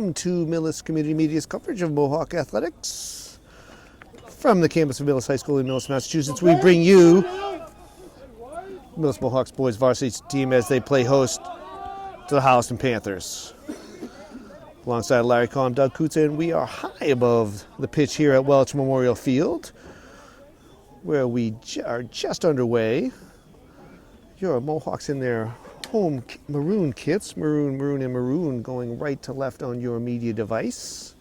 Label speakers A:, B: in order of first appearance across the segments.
A: welcome to Millis Community Media's coverage of Mohawk Athletics. From the campus of Millis High School in Millis, Massachusetts, we bring you Millis Mohawks boys varsity team as they play host to the Holliston Panthers. Alongside Larry Collin, Doug Kutza, and we are high above the pitch here at Welch Memorial Field, where we are just underway. Your Mohawks in their home maroon kits, maroon, maroon, and maroon, going right to left on your media device.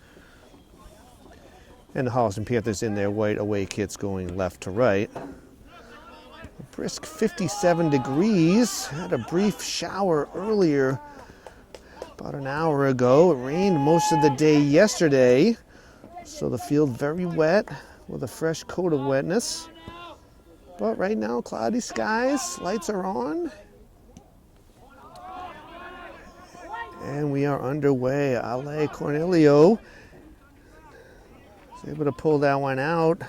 A: And the Holliston Panthers in their white away kits going left to right. A brisk 57 degrees. Had a brief shower earlier, about an hour ago. It rained most of the day yesterday, so the field very wet with a fresh coat of wetness. But right now, cloudy skies, lights are on. And we are underway. Ale Cornelio is able to pull that one out.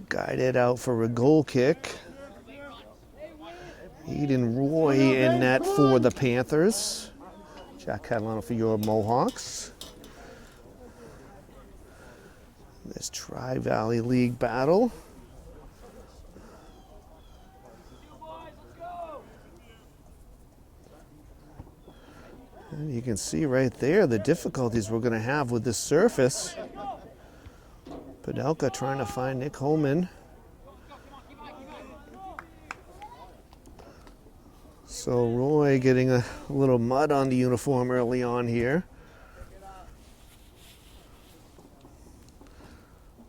A: Guided out for a goal kick. Eden Roy in net for the Panthers. Jack Catalano for your Mohawks. This Tri-Valley League battle. And you can see right there the difficulties we're going to have with this surface. Padelka trying to find Nick Holman. So Roy getting a little mud on the uniform early on here.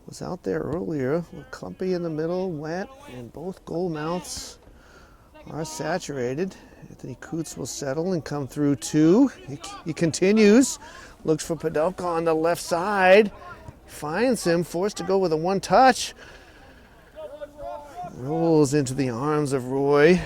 A: Was out there earlier, a little clumpy in the middle, wet, and both goal mouths are saturated. Anthony Coots will settle and come through two. He continues, looks for Padelka on the left side, finds him, forced to go with a one-touch. Rolls into the arms of Roy.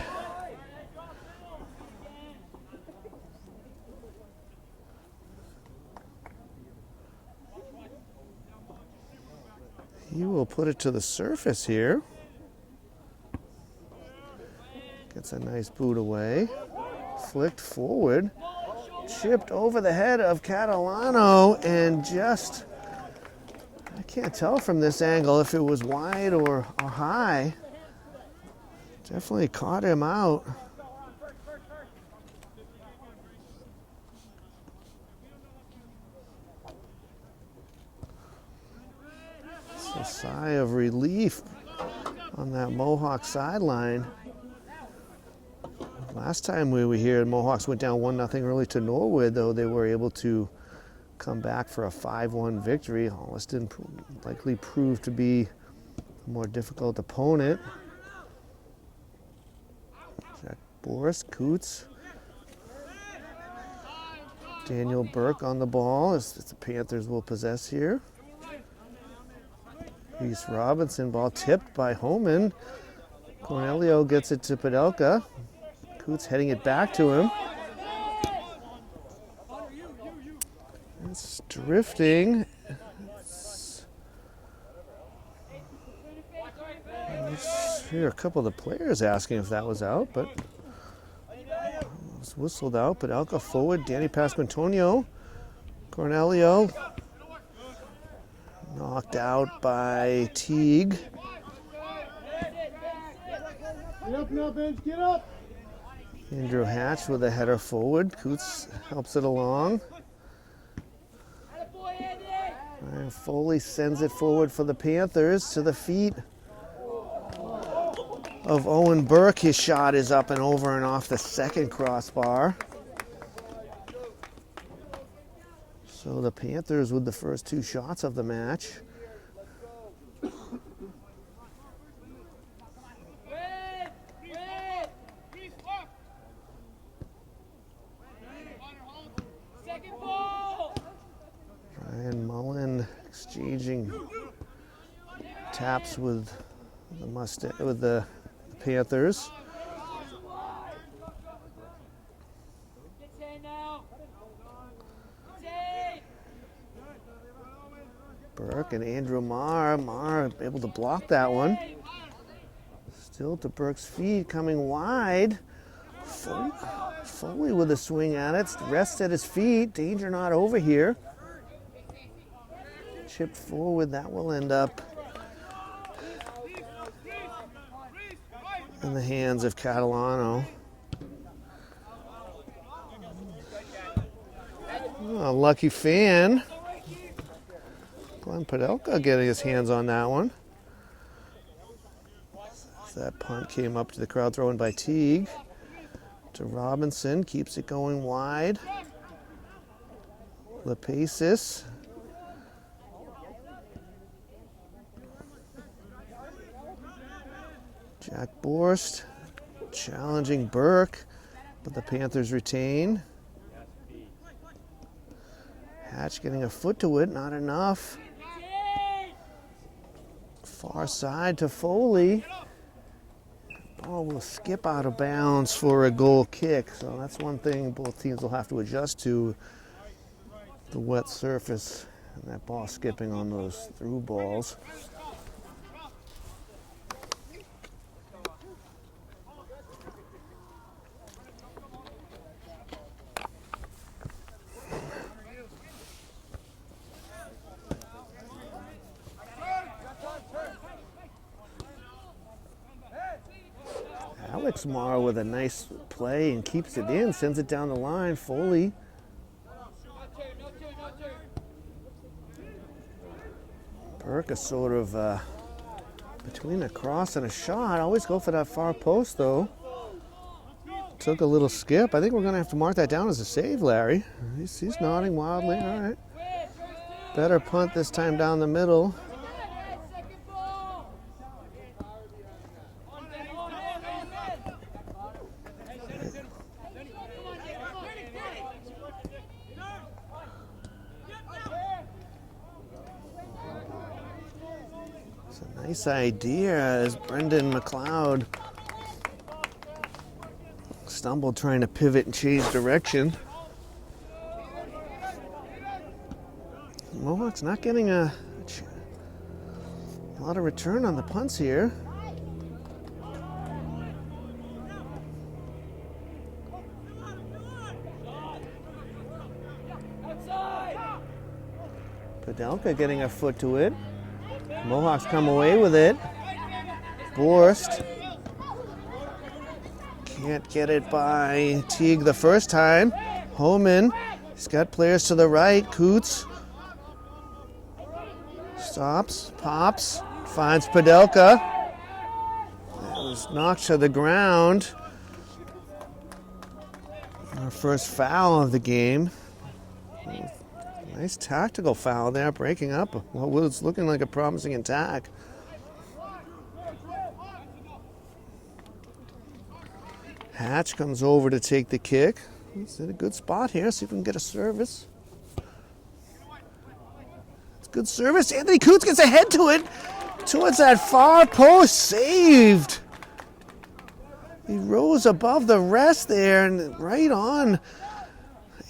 A: He will put it to the surface here. Gets a nice boot away. Flicked forward. Chipped over the head of Catalano and just, I can't tell from this angle if it was wide or high. Definitely caught him out. It's a sigh of relief on that Mohawk sideline. Last time we were here, Mohawks went down 1-0 early to Norwood, though they were able to come back for a 5-1 victory. Holliston likely proved to be a more difficult opponent. Jack Boris, Coots. Daniel Burke on the ball as the Panthers will possess here. Reese Robinson, ball tipped by Homan. Cornelio gets it to Padelka. Coots heading it back to him. It's drifting. Let's hear a couple of the players asking if that was out, but it was whistled out. Padelka forward, Danny Pasquantonio. Cornelio knocked out by Teague.
B: Get up now, Bench, get up!
A: Andrew Hatch with a header forward. Coots helps it along. And Foley sends it forward for the Panthers to the feet of Owen Burke. His shot is up and over and off the second crossbar. So the Panthers with the first two shots of the match. Ryan Mullen exchanging taps with the Panthers. Burke and Andrew Marr. Marr able to block that one. Still to Burke's feet, coming wide. Foley with a swing at it. Rest at his feet. Danger not over here. Chip forward. That will end up in the hands of Catalano. Oh, lucky fan. Glenn Padelka getting his hands on that one. That punt came up to the crowd, thrown by Teague. To Robinson, keeps it going wide. Lepasis. Jack Borst challenging Burke, but the Panthers retain. Hatch getting a foot to it, not enough. Far side to Foley. Ball will skip out of bounds for a goal kick, so that's one thing both teams will have to adjust to, the wet surface and that ball skipping on those through balls. Alex Marr with a nice play and keeps it in, sends it down the line. Foley. Burke is sort of between a cross and a shot. Always go for that far post though. Took a little skip. I think we're going to have to mark that down as a save, Larry. He's nodding wildly. All right. Better punt this time down the middle. Nice idea as Brendan McLeod stumbled trying to pivot and change direction. Mohawks not getting a lot of return on the punts here. Padelka getting a foot to it. Mohawks come away with it. Borst can't get it by Teague the first time. Homan, he's got players to the right. Coots stops, pops, finds Padelka. That was knocked to the ground. Our first foul of the game. Nice tactical foul there, breaking up what was looking like a promising attack. Hatch comes over to take the kick. He's in a good spot here, see if we can get a service. It's good service. Anthony Coots gets ahead to it. Towards that far post, saved. He rose above the rest there and right on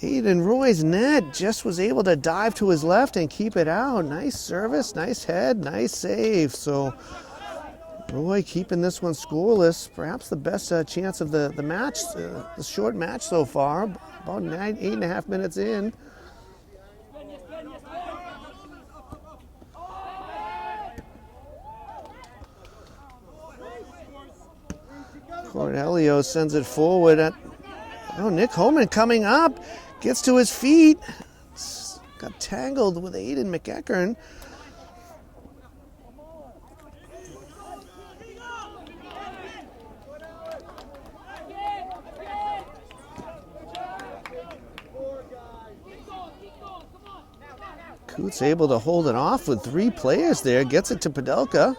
A: Aiden Roy's net, just was able to dive to his left and keep it out. Nice service, nice head, nice save. So Roy keeping this one scoreless. Perhaps the best chance of the match, the short match so far. About 8.5 minutes in. Cornelio sends it forward. Nick Homan coming up. Gets to his feet. Got tangled with Aiden McEachern. Coots able to hold it off with 3 players there. Gets it to Padelka.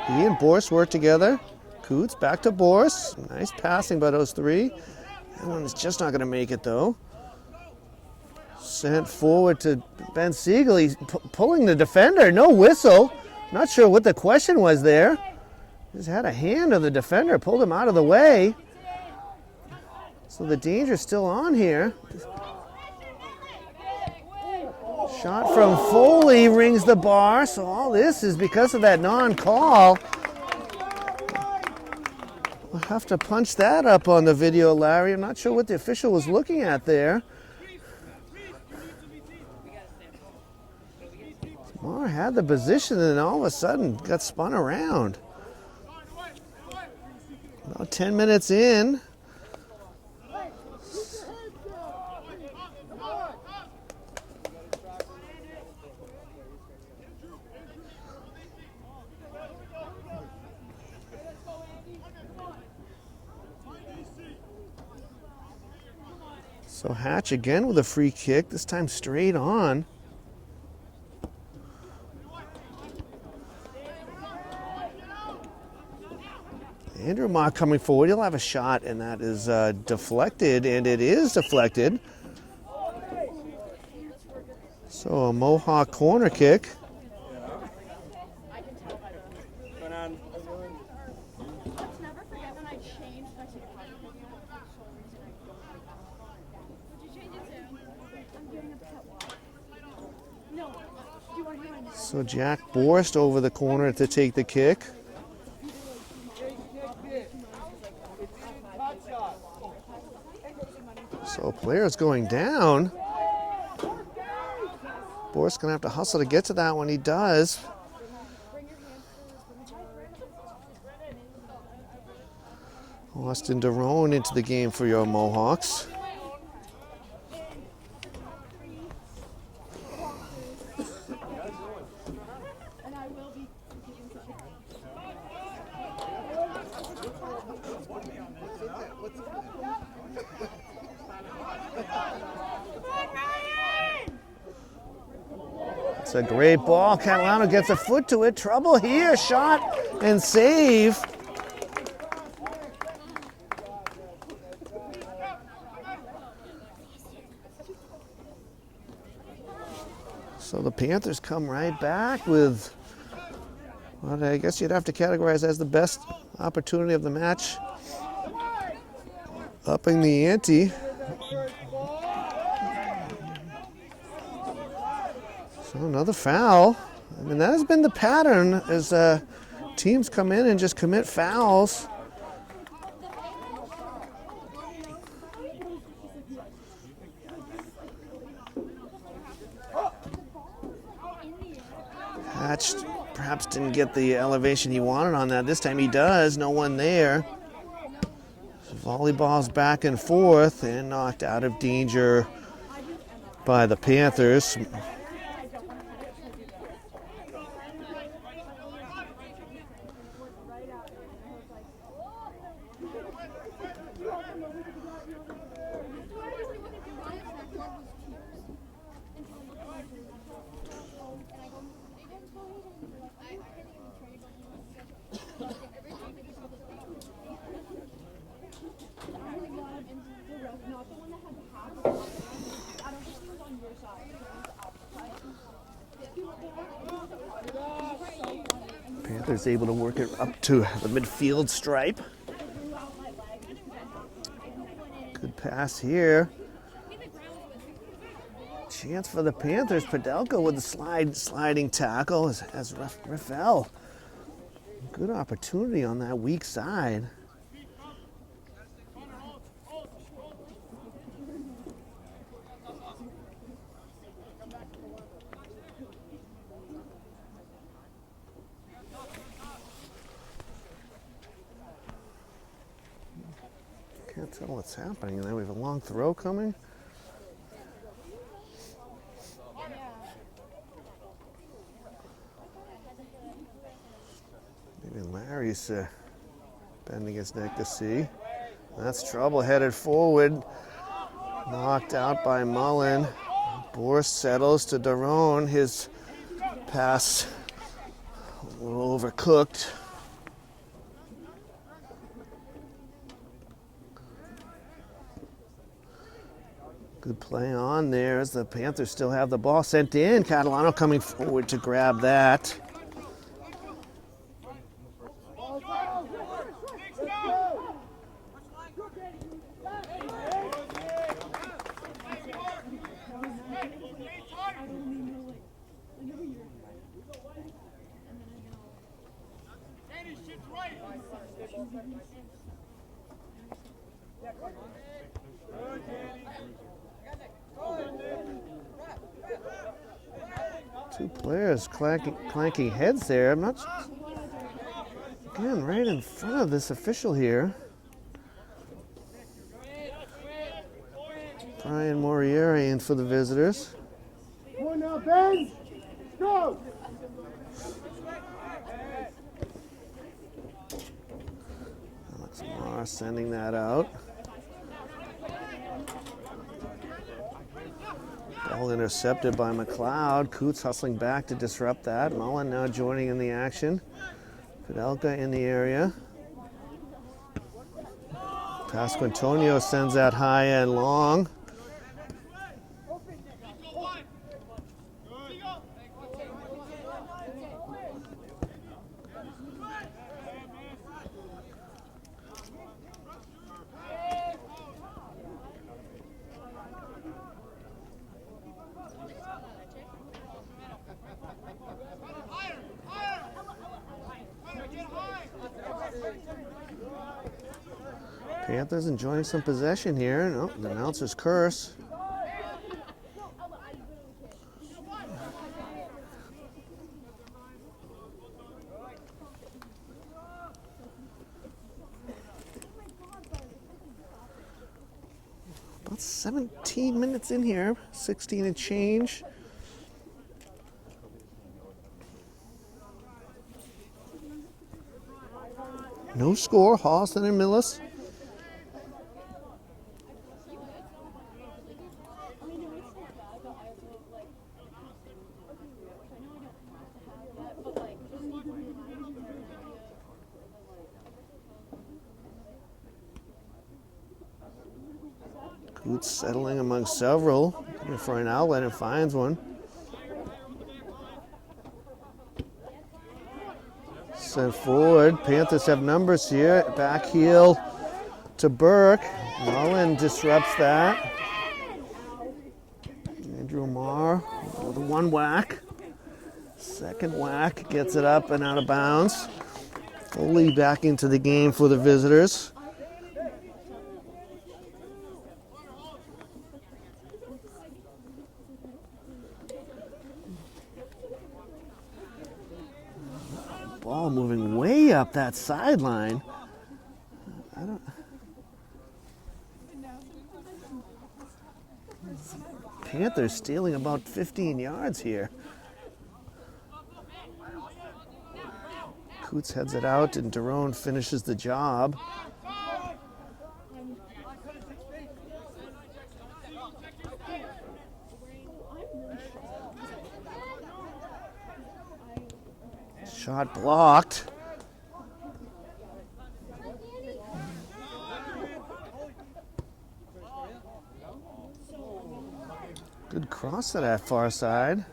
A: He and Borst work together. Coots back to Borst. Nice passing by those 3. That one is just not going to make it though. Sent forward to Ben Siegel. He's pulling the defender. No whistle. Not sure what the question was there. Just had a hand of the defender. Pulled him out of the way. So the danger's still on here. Shot from Foley rings the bar. So all this is because of that non-call. We'll have to punch that up on the video, Larry. I'm not sure what the official was looking at there. Mar had the position and then all of a sudden got spun around. About 10 minutes in. So Hatch again with a free kick, this time straight on. Andrew Mock coming forward, he'll have a shot, and that is deflected, and it is deflected. So a Mohawk corner kick. So Jack Borst over the corner to take the kick. So players going down. Borst gonna have to hustle to get to that when he does. Austin Derone into the game for your Mohawks. It's a great ball. Catalano gets a foot to it. Trouble here. Shot and save. So the Panthers come right back with what I guess you'd have to categorize as the best opportunity of the match. Upping the ante. So another foul. I mean, that has been the pattern as teams come in and just commit fouls. Hatch perhaps didn't get the elevation he wanted on that. This time he does. No one there. Volleyball's back and forth and knocked out of danger by the Panthers. Panthers able to work it up to the midfield stripe. Good pass here. Chance for the Panthers. Padelka with the sliding tackle as Rafael. Good opportunity on that weak side. Can't tell what's happening. And then we have a long throw coming. Maybe Larry's bending his neck to see. That's trouble headed forward. Knocked out by Mullen. Borst settles to Derone. His pass a little overcooked. Good play on there as the Panthers still have the ball sent in. Catalano coming forward to grab that. Two players clanking heads there. I'm not. Again, right in front of this official here. Brian Morieri in for the visitors.
B: Come on now, Ben. Go.
A: Alex Marr sending that out. Ball intercepted by McLeod. Coots hustling back to disrupt that. Mullen now joining in the action. Fidelka in the area. Pasco Antonio sends that high and long. Panthers enjoying some possession here. No, the announcer's curse. About 17 minutes in here, 16 and change. No score, Holliston and Millis. Coots settling among several, looking for an outlet and finds one. Sent forward. Panthers have numbers here. Back heel to Burke. Mullen disrupts that. Andrew Marr with one whack. Second whack gets it up and out of bounds. Fully back into the game for the visitors. Ball moving way up that sideline. Panthers stealing about 15 yards here. Coots heads it out and Daron finishes the job. Shot blocked. Good cross to that far side.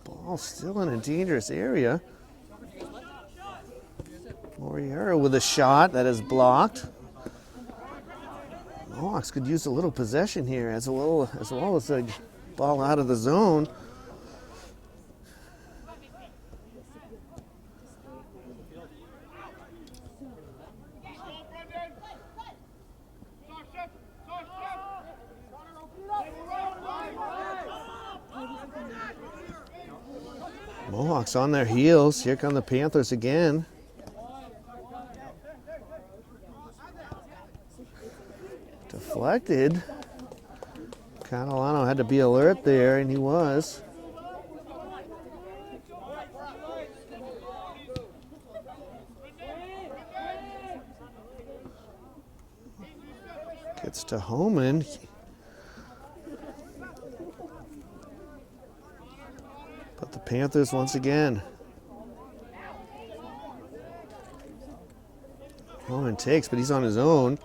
A: Ball still in a dangerous area. Moriera with a shot that is blocked. Mohawks could use a little possession here as well as a ball out of the zone. Mohawks on their heels. Here come the Panthers again. Deflected. Catalano had to be alert there, and he was. Gets to Homan. But the Panthers once again. Homan takes, but he's on his own.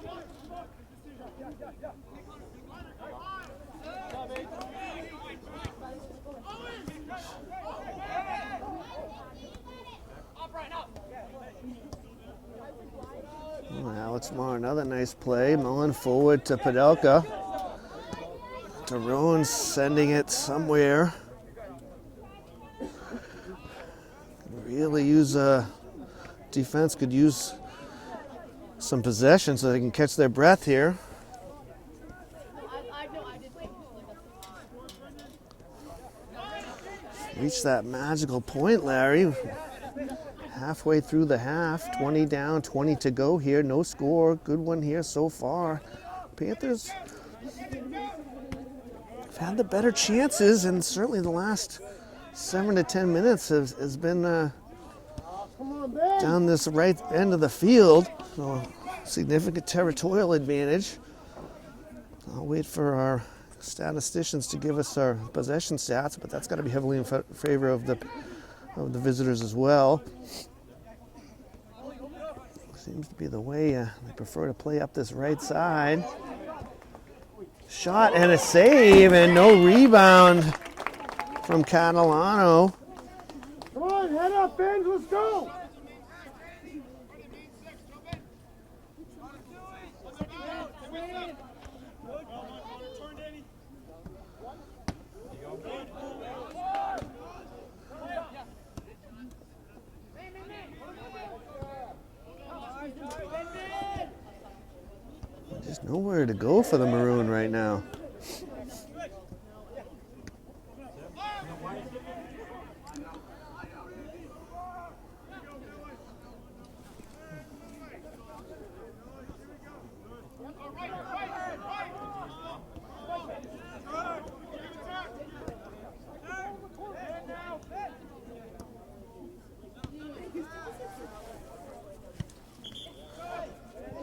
A: Alex Marr, another nice play. Mullen forward to Padelka. Daron sending it somewhere. Really use defense could use some possession so they can catch their breath here. Reach that magical point, Larry. Halfway through the half, 20 down, 20 to go here. No score. Good one here so far. Panthers have had the better chances, and certainly the last 7 to 10 minutes has been down this right end of the field. So significant territorial advantage. I'll wait for our statisticians to give us our possession stats, but that's got to be heavily in favor of the visitors as well. Seems to be the way they prefer to play up this right side. Shot and a save, and no rebound from Catalano.
B: Come on, head up, Benj, let's go.
A: There's nowhere to go for the Maroon right now.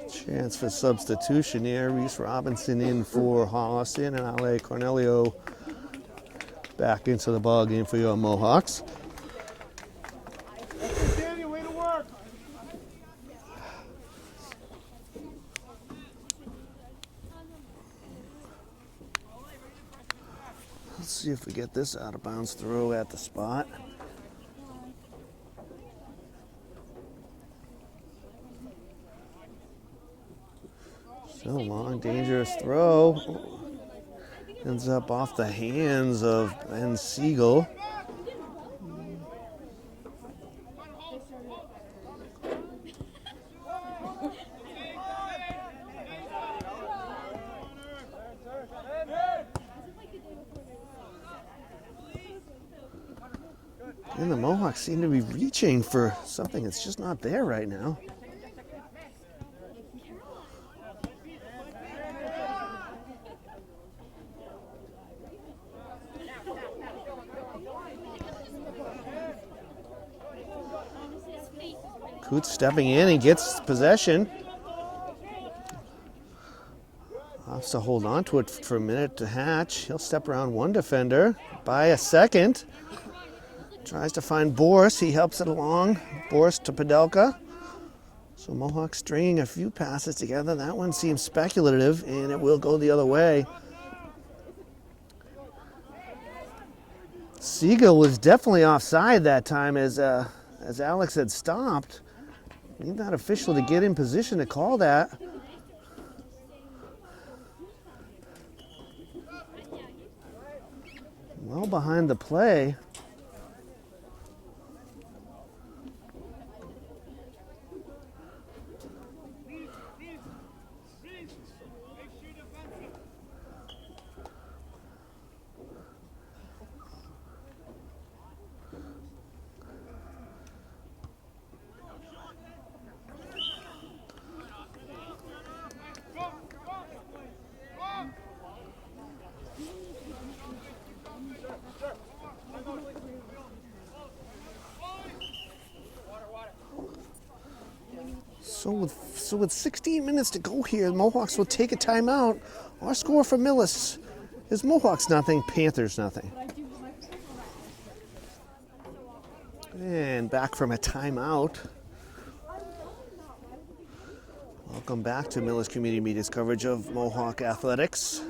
A: Chance for substitution here. Reese Robinson in for Holliston, and Ale Cornelio back into the ball game for your Mohawks.
B: Danny, way to work.
A: Let's see if we get this out of bounds throw at the spot. Still a long, dangerous throw. Ends up off the hands of Ben Siegel. And the Mohawks seem to be reaching for something that's just not there right now. Coots stepping in and gets possession. Has to hold on to it for a minute to Hatch. He'll step around one defender by a second. Tries to find Boris. He helps it along. Boris to Padelka. So Mohawk stringing a few passes together. That one seems speculative, and it will go the other way. Siegel was definitely offside that time as Alex had stopped. Need that official to get in position to call that. Well behind the play. So with 16 minutes to go here, the Mohawks will take a timeout. Our score for Millis is Mohawks nothing, Panthers nothing. And back from a timeout. Welcome back to Millis Community Media's coverage of Mohawk Athletics.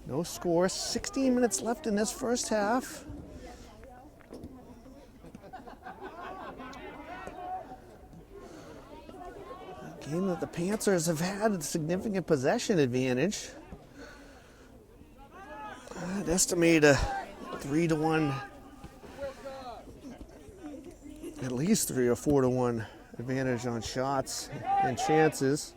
A: No score, 16 minutes left in this first half. Game that the Panthers have had a significant possession advantage. I'd estimate a 3-1, at least 3 or 4-1 advantage on shots and chances.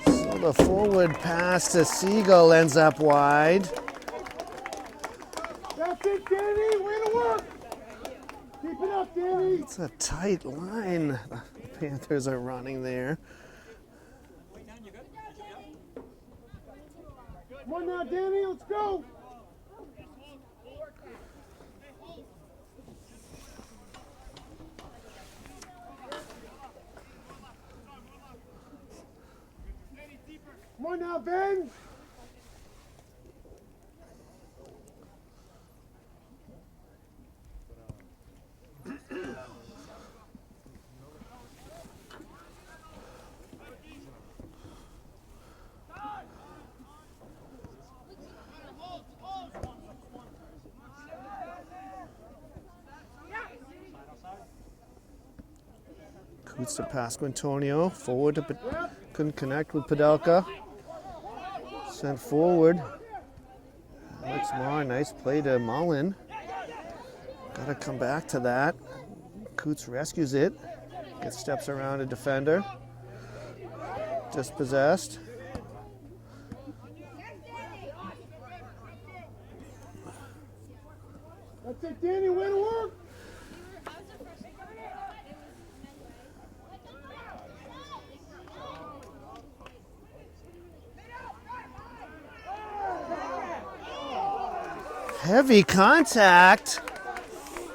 A: So the forward pass to Siegel ends up wide.
B: That's it, Danny. Way to work. Keep it up, Danny.
A: It's a tight line the Panthers are running there.
B: Come on now, Danny. Let's go. Come on now, Ben.
A: Coots to Pasquantonio, forward to couldn't connect with Padelka. Sent forward. Alex Marr, nice play to Mullen. Got to come back to that. Coots rescues it. Gets steps around a defender. Dispossessed.
B: That's it, Danny. Way to work.
A: Heavy contact.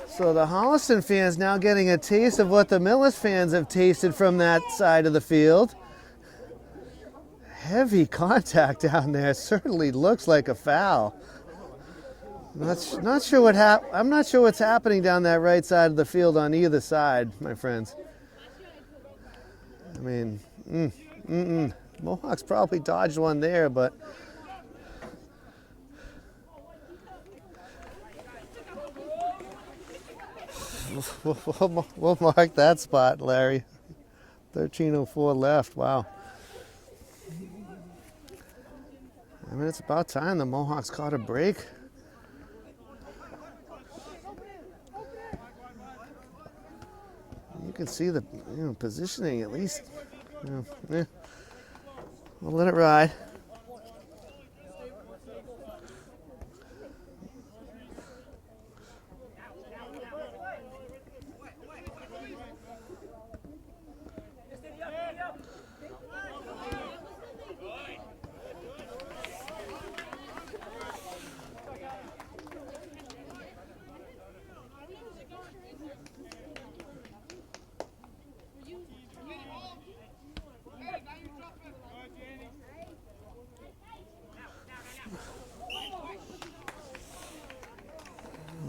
A: So the Holliston fans now getting a taste of what the Millis fans have tasted from that side of the field. Heavy contact down there. Certainly looks like a foul. Not sure what I'm not sure what's happening down that right side of the field on either side, my friends. I mean, Mohawks probably dodged one there, but we'll mark that spot, Larry. 13:04 left. Wow. I mean, it's about time the Mohawks caught a break. You can see the positioning at least. We'll let it ride.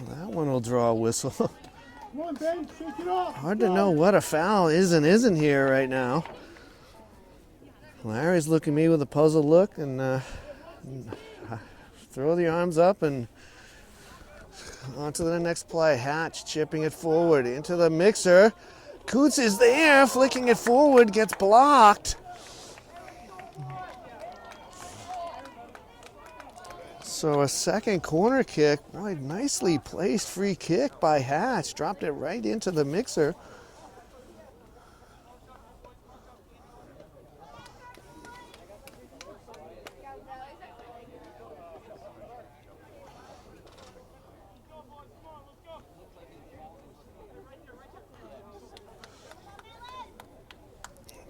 A: That one will draw a whistle.
B: Come on, Ben. Shake it off.
A: Hard to know what a foul is and isn't here right now. Larry's looking at me with a puzzled look and throw the arms up and on to the next play. Hatch chipping it forward into the mixer. Coots is there, flicking it forward, gets blocked. So a second corner kick, boy, nicely placed free kick by Hatch. Dropped it right into the mixer.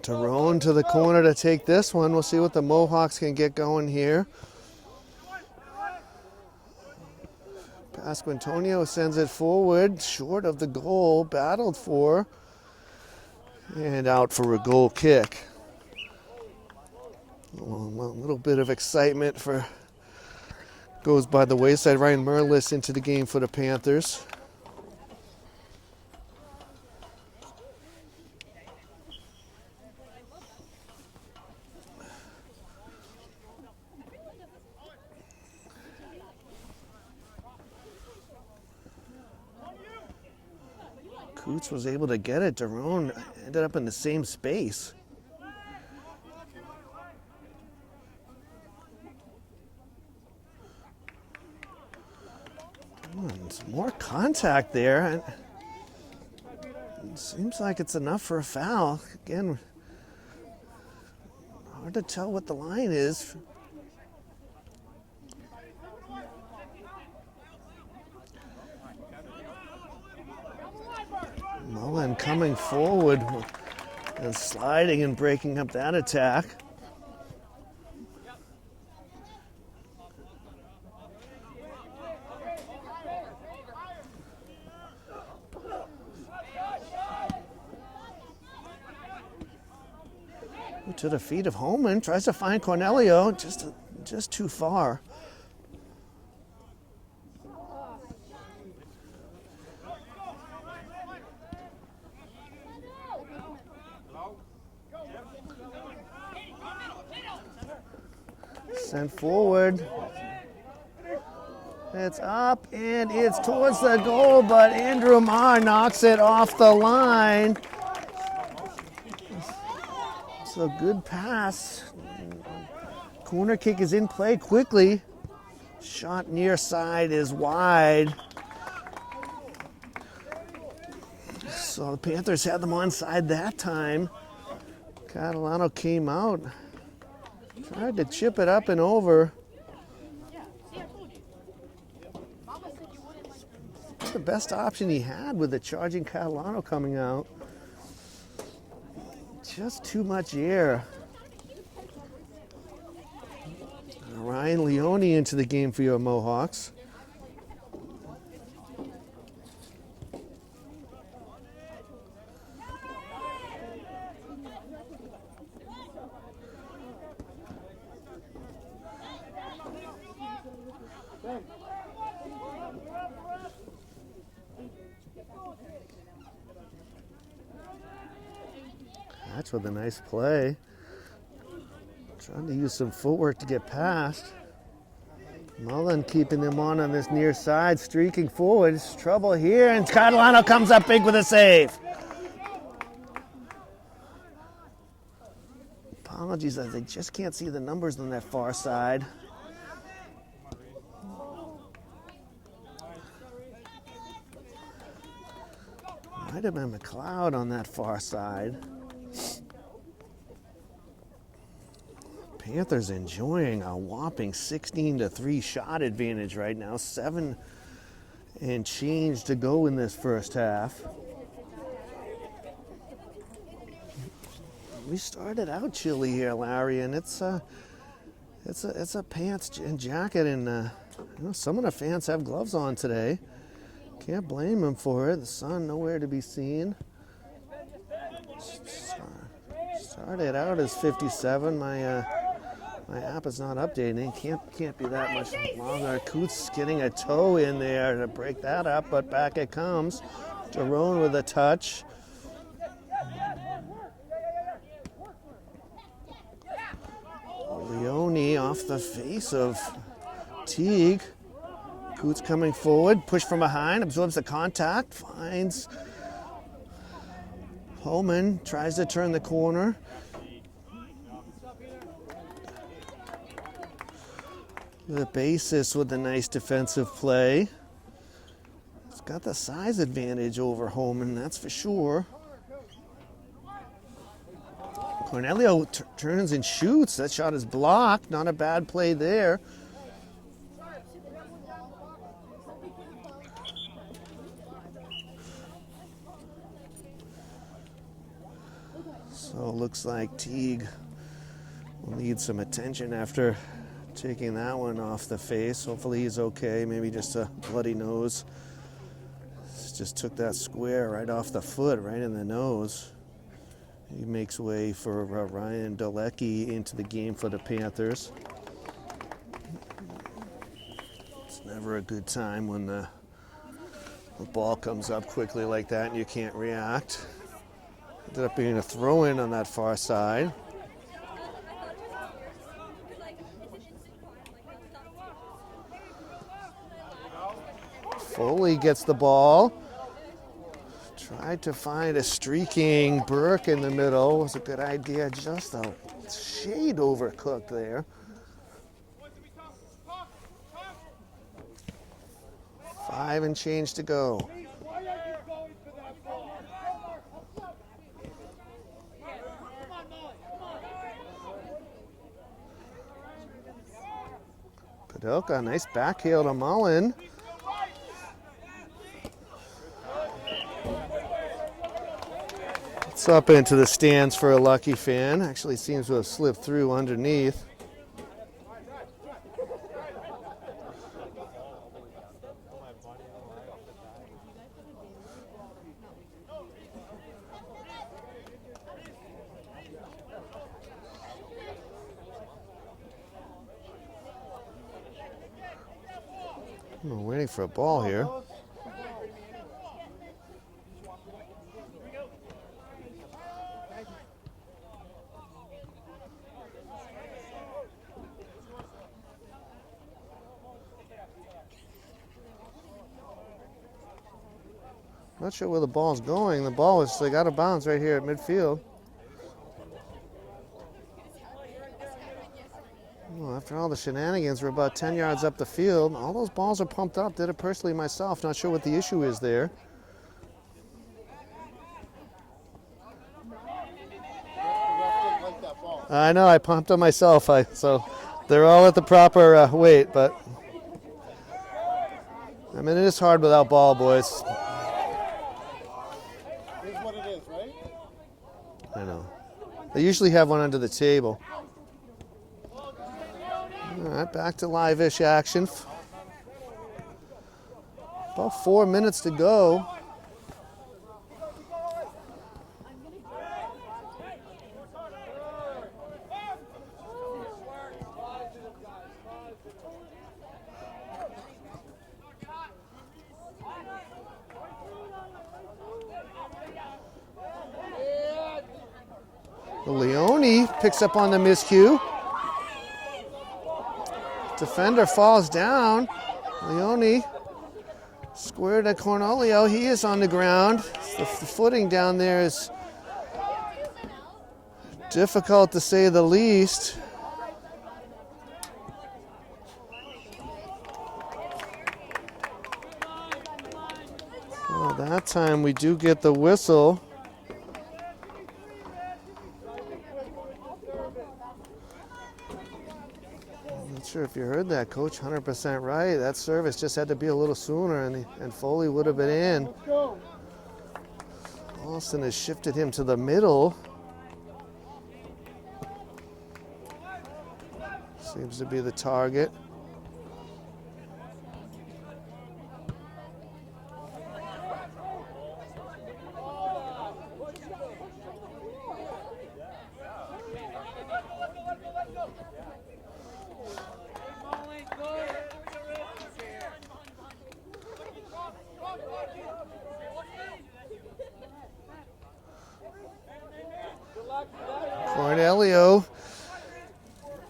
A: Tyrone to the corner to take this one. We'll see what the Mohawks can get going here. Pasquantonio sends it forward, short of the goal, battled for, and out for a goal kick. A little bit of excitement goes by the wayside. Ryan Merlis into the game for the Panthers. Coots was able to get it. Daron ended up in the same space. Some more contact there. It seems like it's enough for a foul. Again, hard to tell what the line is. Mullen coming forward and sliding and breaking up that attack. To the feet of Holman, tries to find Cornelio, just too far. Sent forward. It's up and it's towards the goal, but Andrew Marr knocks it off the line. So good pass. Corner kick is in play quickly. Shot near side is wide. So the Panthers had them onside that time. Catalano came out. Tried to chip it up and over. That's the best option he had with the charging Catalano coming out. Just too much air. Ryan Leone into the game for your Mohawks. That's with a nice play. Trying to use some footwork to get past. Mullen keeping them on this near side, streaking forward. It's trouble here, and Catalano comes up big with a save. Apologies, I just can't see the numbers on that far side. Might have been McLeod on that far side. Panthers enjoying a whopping 16-3 shot advantage right now. 7 and change to go in this first half. We started out chilly here, Larry, and it's a pants and jacket, and some of the fans have gloves on today. Can't blame them for it. The sun nowhere to be seen. Started out as 57. My app is not updating. Can't be that much longer. Coots getting a toe in there to break that up, but back it comes. Jerome with a touch. Leone off the face of Teague. Coots coming forward, push from behind, absorbs the contact, finds Holman, tries to turn the corner. The basis with a nice defensive play. It's got the size advantage over Holman, that's for sure. Cornelio turns and shoots. That shot is blocked. Not a bad play there. So it looks like Teague will need some attention after taking that one off the face. Hopefully he's okay. Maybe just a bloody nose. Just took that square right off the foot, right in the nose. He makes way for Ryan Dalecki into the game for the Panthers. It's never a good time when the ball comes up quickly like that and you can't react. Ended up being a throw-in on that far side. Foley gets the ball. Tried to find a streaking Burke in the middle. Was a good idea. Just a shade overcooked there. 5 and change to go. Padoka, nice backheel to Mullen. It's up into the stands for a lucky fan. Actually seems to have slipped through underneath. We're waiting for a ball here. Not sure where the ball's going. The ball was like out of bounds right here at midfield. Well, after all the shenanigans, we're about 10 yards up the field. All those balls are pumped up. Did it personally myself. Not sure what the issue is there. I know, I pumped them myself. So they're all at the proper weight, but I mean, it is hard without ball, boys.
B: It is what it is, right?
A: I know. They usually have one under the table. All right, back to live-ish action. About 4 minutes to go. Leone picks up on the miscue. Defender falls down. Leone squared at Cornelio. He is on the ground. The footing down there is difficult to say the least. Well, that time we do get the whistle. Not sure if you heard that, Coach. 100% right. That service just had to be a little sooner, and Foley would have been in. Holliston has shifted him to the middle. Seems to be the target. Cornelio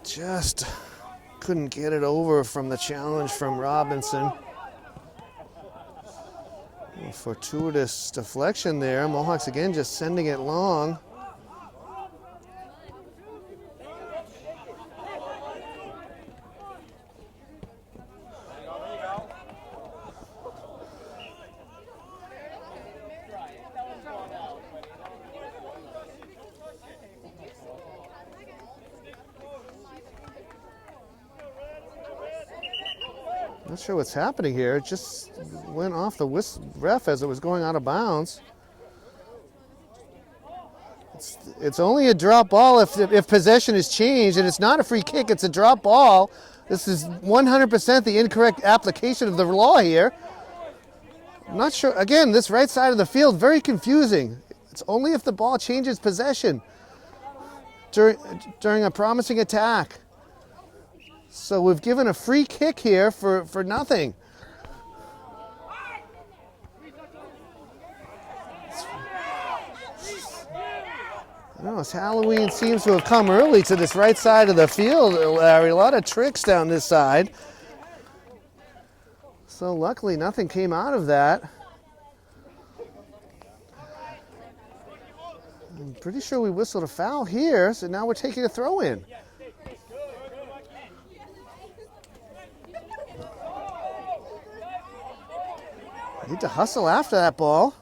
A: just couldn't get it over from the challenge from Robinson. A fortuitous deflection there. Mohawks again just sending it long. Not sure what's happening here. It just went off the ref as it was going out of bounds. It's only a drop ball if possession is changed, and it's not a free kick, it's a drop ball. This is 100% the incorrect application of the law here. I'm not sure. Again, this right side of the field, very confusing. It's only if the ball changes possession during a promising attack. So we've given a free kick here for nothing. I don't know, Halloween seems to have come early to this right side of the field, Larry. A lot of tricks down this side. So luckily nothing came out of that. I'm pretty sure we whistled a foul here, so now we're taking a throw in. Need to hustle after that ball.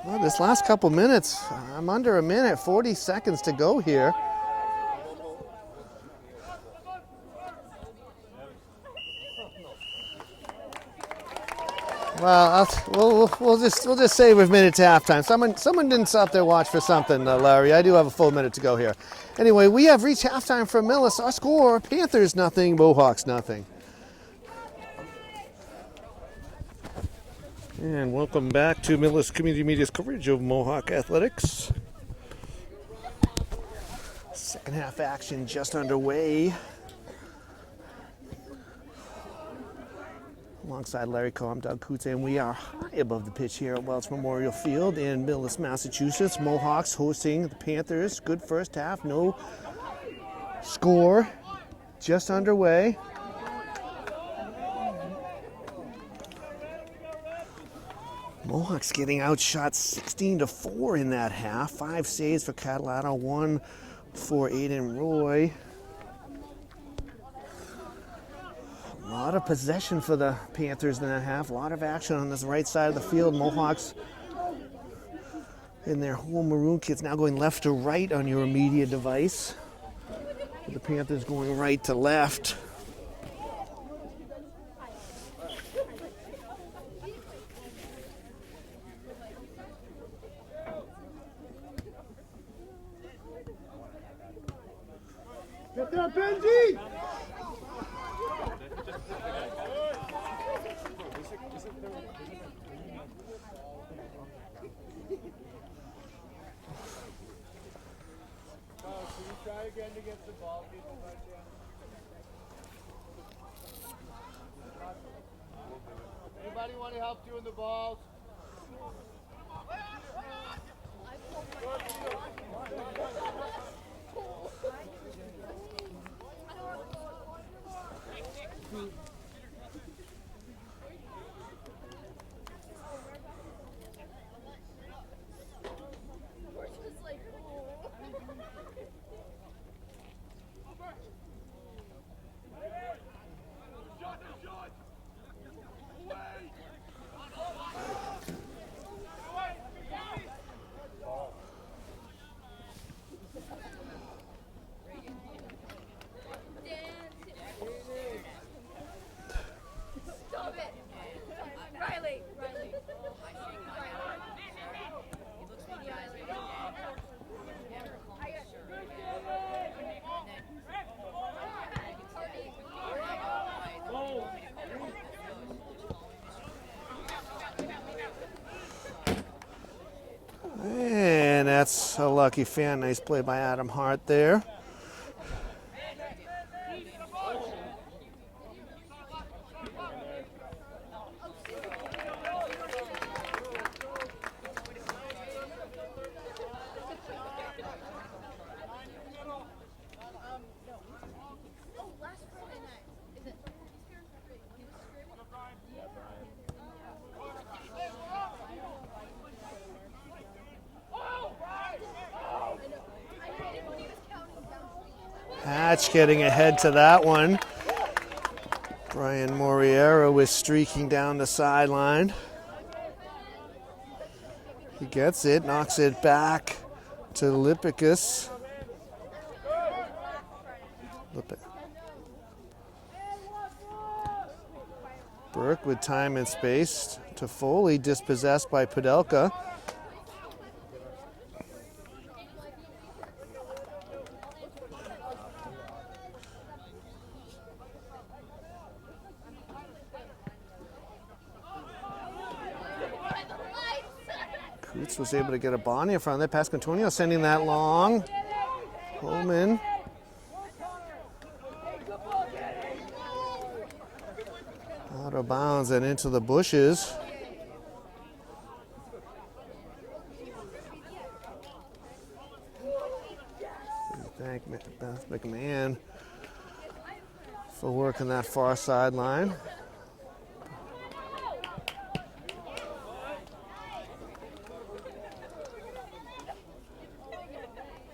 A: Well, this last couple minutes, I'm under a minute, 40 seconds to go here. Well, we'll just say we've made it to halftime. Someone didn't stop their watch for something, Larry. I do have a full minute to go here. Anyway, we have reached halftime for Millis. Our score: Panthers nothing, Mohawks nothing. And welcome back to Millis Community Media's coverage of Mohawk Athletics. Second half action just underway. Alongside Larry Coe, I'm Doug Coutts, and we are high above the pitch here at Welch Memorial Field in Millis, Massachusetts. Mohawks hosting the Panthers. Good first half, no score, just underway. Mohawks getting outshot 16-4 in that half. 5 saves for Catalano, 1 for Aiden Roy. A lot of possession for the Panthers in that half. A lot of action on this right side of the field. Mohawks in their home maroon kits now going left to right on your media device. The Panthers going right to left.
B: Get there, Benji! Try again to get the ball. Anybody want to help you in the balls?
A: And that's a lucky fan. Nice play by Adam Hart there. Hatch getting ahead to that one. Brian Moriera was streaking down the sideline. He gets it, knocks it back to Lipicus. Burke with time and space to Foley, dispossessed by Podelka. Coutts was able to get a Bonnie in front of that. Pascantonio sending that long. Holman. Out of bounds and into the bushes. Thank Beth McMahon for working that far sideline.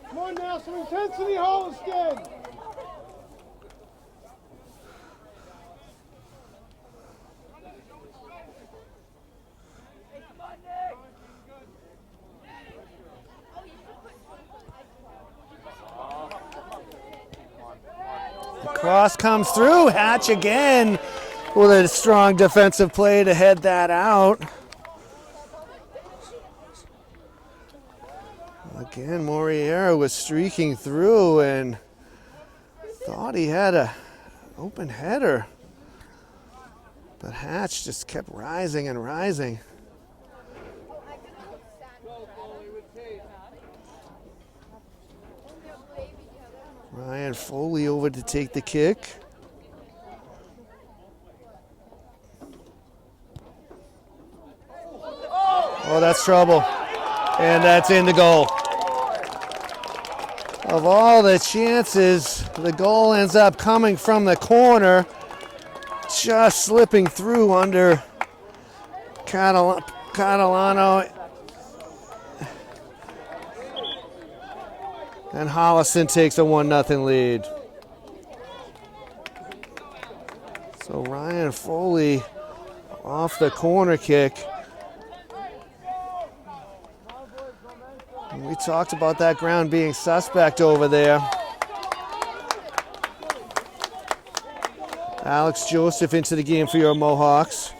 B: Come on now, some intensity, Holliston!
A: Cross comes through. Hatch again with a strong defensive play to head that out. Again, Moriera was streaking through and thought he had an open header. But Hatch just kept rising and rising. Ryan Foley over to take the kick. Oh, that's trouble. And that's in the goal. Of all the chances, the goal ends up coming from the corner, just slipping through under Catalano. And Holliston takes a 1-0 lead. So Ryan Foley off the corner kick. And we talked about that ground being suspect over there. Alex Joseph into the game for your Mohawks.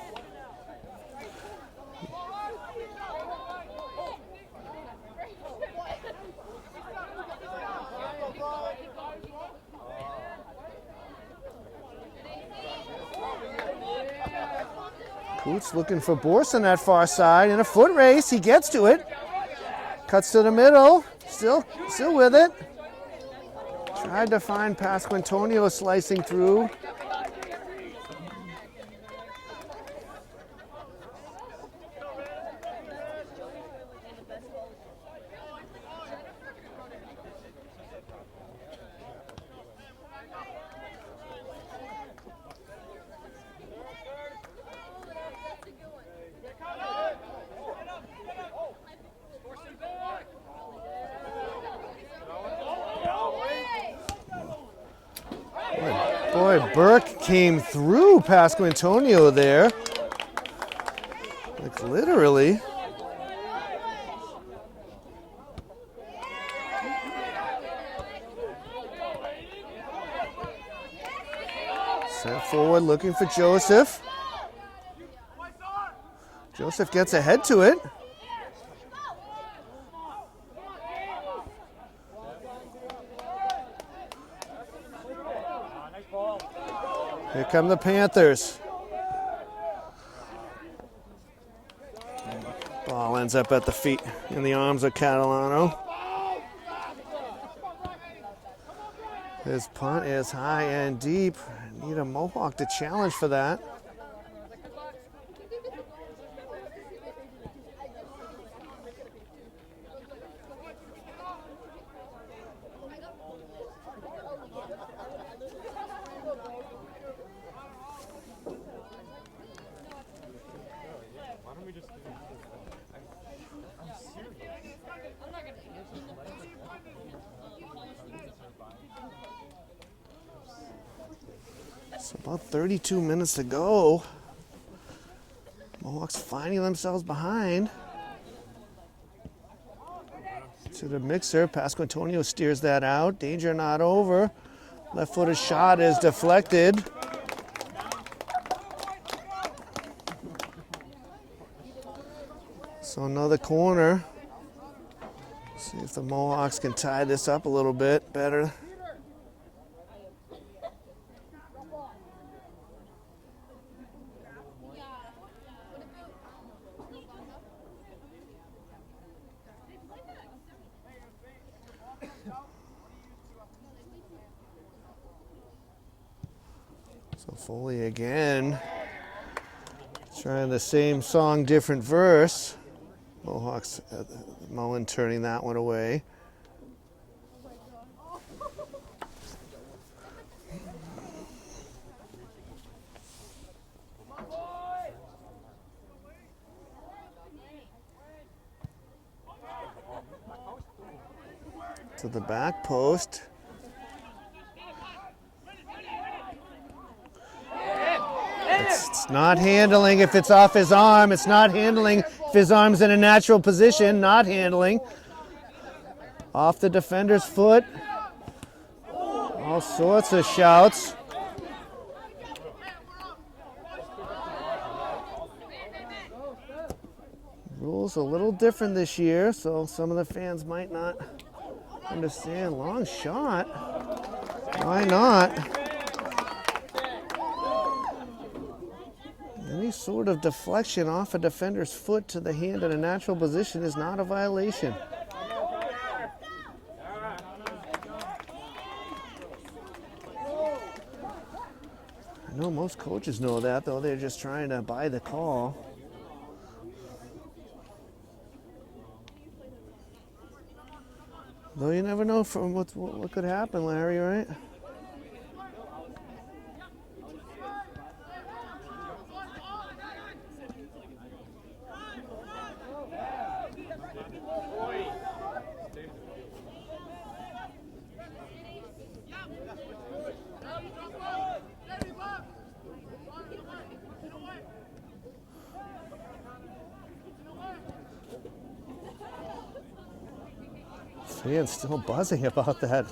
A: Coots looking for Borst on that far side. In a foot race, he gets to it. Cuts to the middle, still with it. Tried to find Pasquantonio slicing through. Boy, Burke came through Pasquantonio there. Like literally. Sent forward looking for Joseph. Joseph gets ahead to it. Here come the Panthers. Ball ends up at the feet, in the arms of Catalano. His punt is high and deep. Need a Mohawk to challenge for that. So about 32 minutes to go. Mohawks finding themselves behind. To the mixer, Pasquantonio steers that out. Danger not over. Left-footed shot is deflected. So another corner. See if the Mohawks can tie this up a little bit better. So Foley again, trying the same song, different verse. Mohawks, Mullen turning that one away. To the back post. It's not handling if it's off his arm. It's not handling if his arm's in a natural position. Not handling. Off the defender's foot. All sorts of shouts. Rules a little different this year, so some of the fans might not understand. Long shot. Why not? Any sort of deflection off a defender's foot to the hand in a natural position is not a violation. I know most coaches know that, though. They're just trying to buy the call. Though you never know from what could happen, Larry, right? Fans still buzzing about that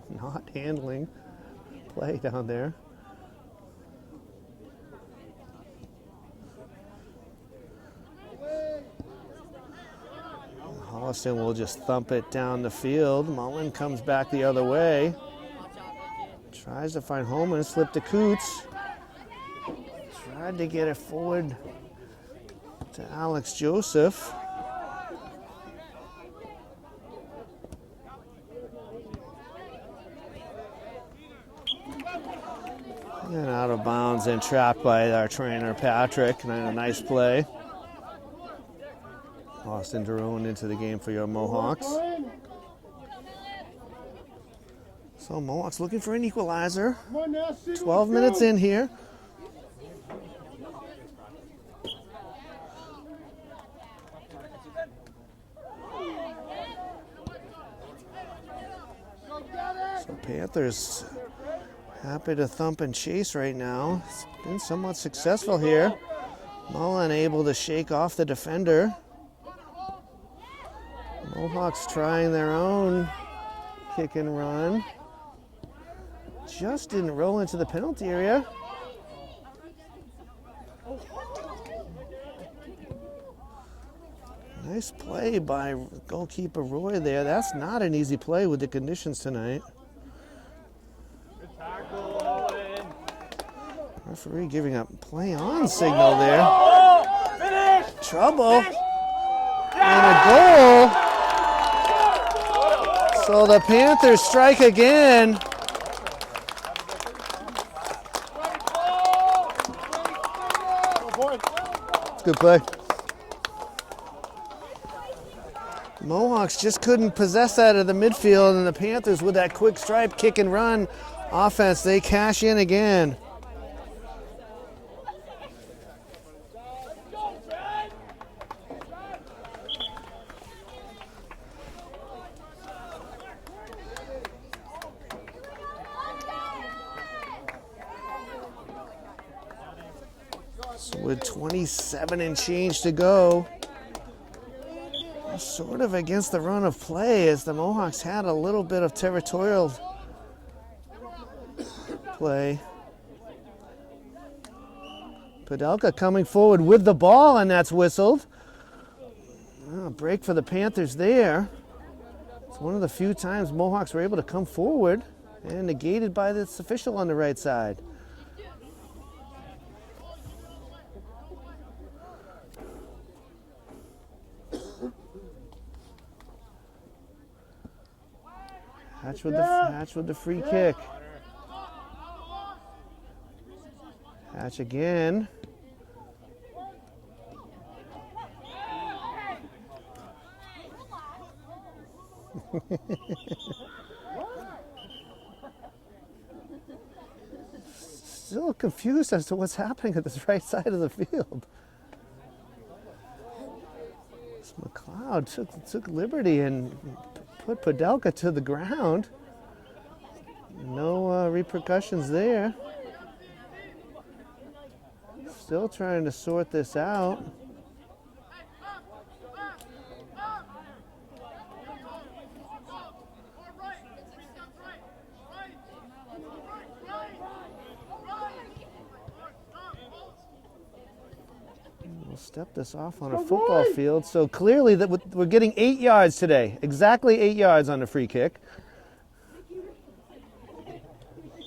A: not handling play down there. Holliston will just thump it down the field. Mullen comes back the other way. Tries to find Holman, slipped to Coots. Tried to get it forward to Alex Joseph. And out of bounds and trapped by our trainer, Patrick. And a nice play. Austin Derone into the game for your Mohawks. So Mohawks looking for an equalizer. 12 minutes in here. So Panthers happy to thump and chase right now. It's been somewhat successful here. Mullen able to shake off the defender. Mohawks trying their own kick and run. Just didn't roll into the penalty area. Nice play by goalkeeper Roy there. That's not an easy play with the conditions tonight. Referee giving a play on signal there. Trouble. And a goal. So the Panthers strike again. It's a good play. Mohawks just couldn't possess that of the midfield, and the Panthers with that quick stripe, kick and run offense, they cash in again. So with 27 and change to go, sort of against the run of play as the Mohawks had a little bit of territorial play. Padelka coming forward with the ball, and that's whistled. Oh, break for the Panthers there. It's one of the few times Mohawks were able to come forward, and negated by this official on the right side. Hatch with the free kick. Hatch again. Still confused as to what's happening at this right side of the field. McLeod took liberty and put Padelka to the ground. No repercussions there. Still trying to sort this out. step this off on a football field. So clearly that we're getting 8 yards today. Exactly 8 yards on the free kick.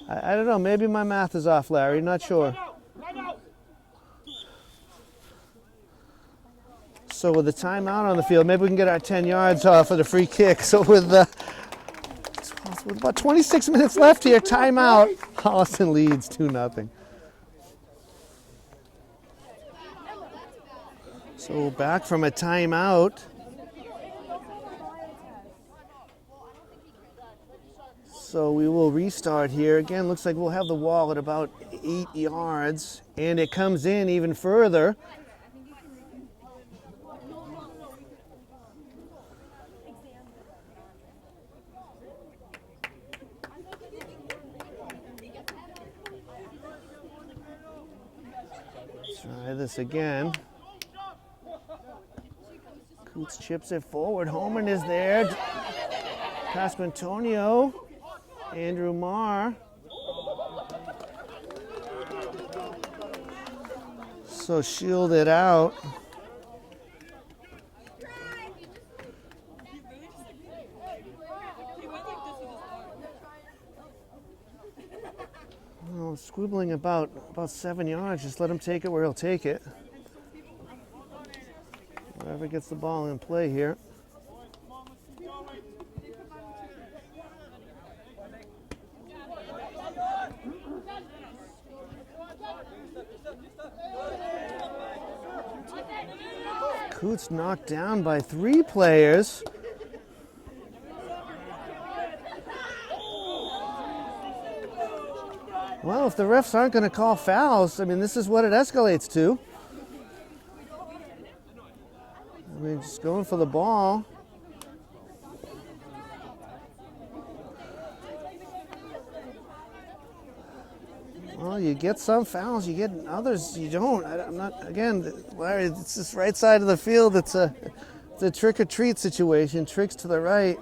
A: I don't know. Maybe my math is off, Larry. Not sure. So with the timeout on the field, maybe we can get our 10 yards off of the free kick. So with about 26 minutes left here, timeout. Holliston leads 2-0. So back from a timeout. So we will restart here. Again, looks like we'll have the wall at about 8 yards. And it comes in even further. Try this again. Coots chips it forward. Holman is there. Pass to Antonio. Andrew Marr. So shield it out. Oh, squibbling about 7 yards. Just let him take it where he'll take it. Whoever gets the ball in play here. Coots knocked down by 3 players. Well, if the refs aren't going to call fouls, I mean, this is what it escalates to. I mean, just going for the ball. Well, you get some fouls, you get others you don't. I'm not, again, Larry, it's this right side of the field. It's a trick or treat situation. Tricks to the right.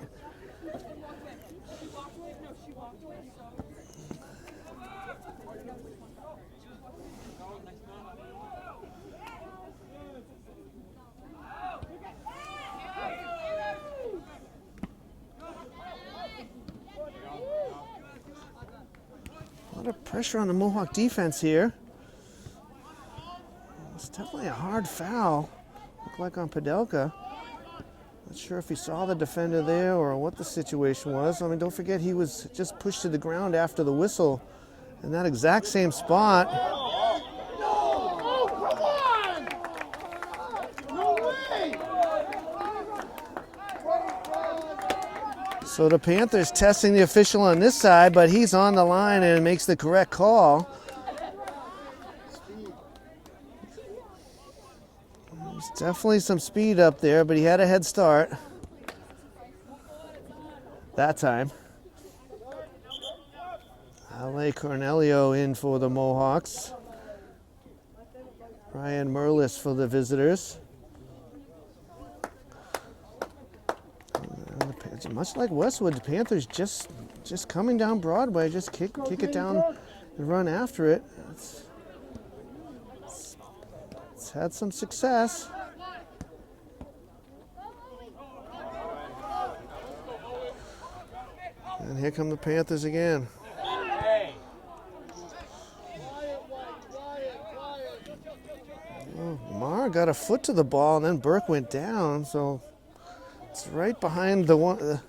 A: A lot of pressure on the Mohawk defense here. It's definitely a hard foul. Looked like on Padelka. Not sure if he saw the defender there or what the situation was. I mean, don't forget he was just pushed to the ground after the whistle in that exact same spot. So the Panthers testing the official on this side, but he's on the line and makes the correct call. There's definitely some speed up there, but he had a head start that time. Ale Cornelio in for the Mohawks. Ryan Merlis for the visitors. Much like Westwood, the Panthers just coming down Broadway, just kick it down and run after it. It's had some success. And here come the Panthers again. Oh, Marr got a foot to the ball, and then Burke went down, so it's right behind one of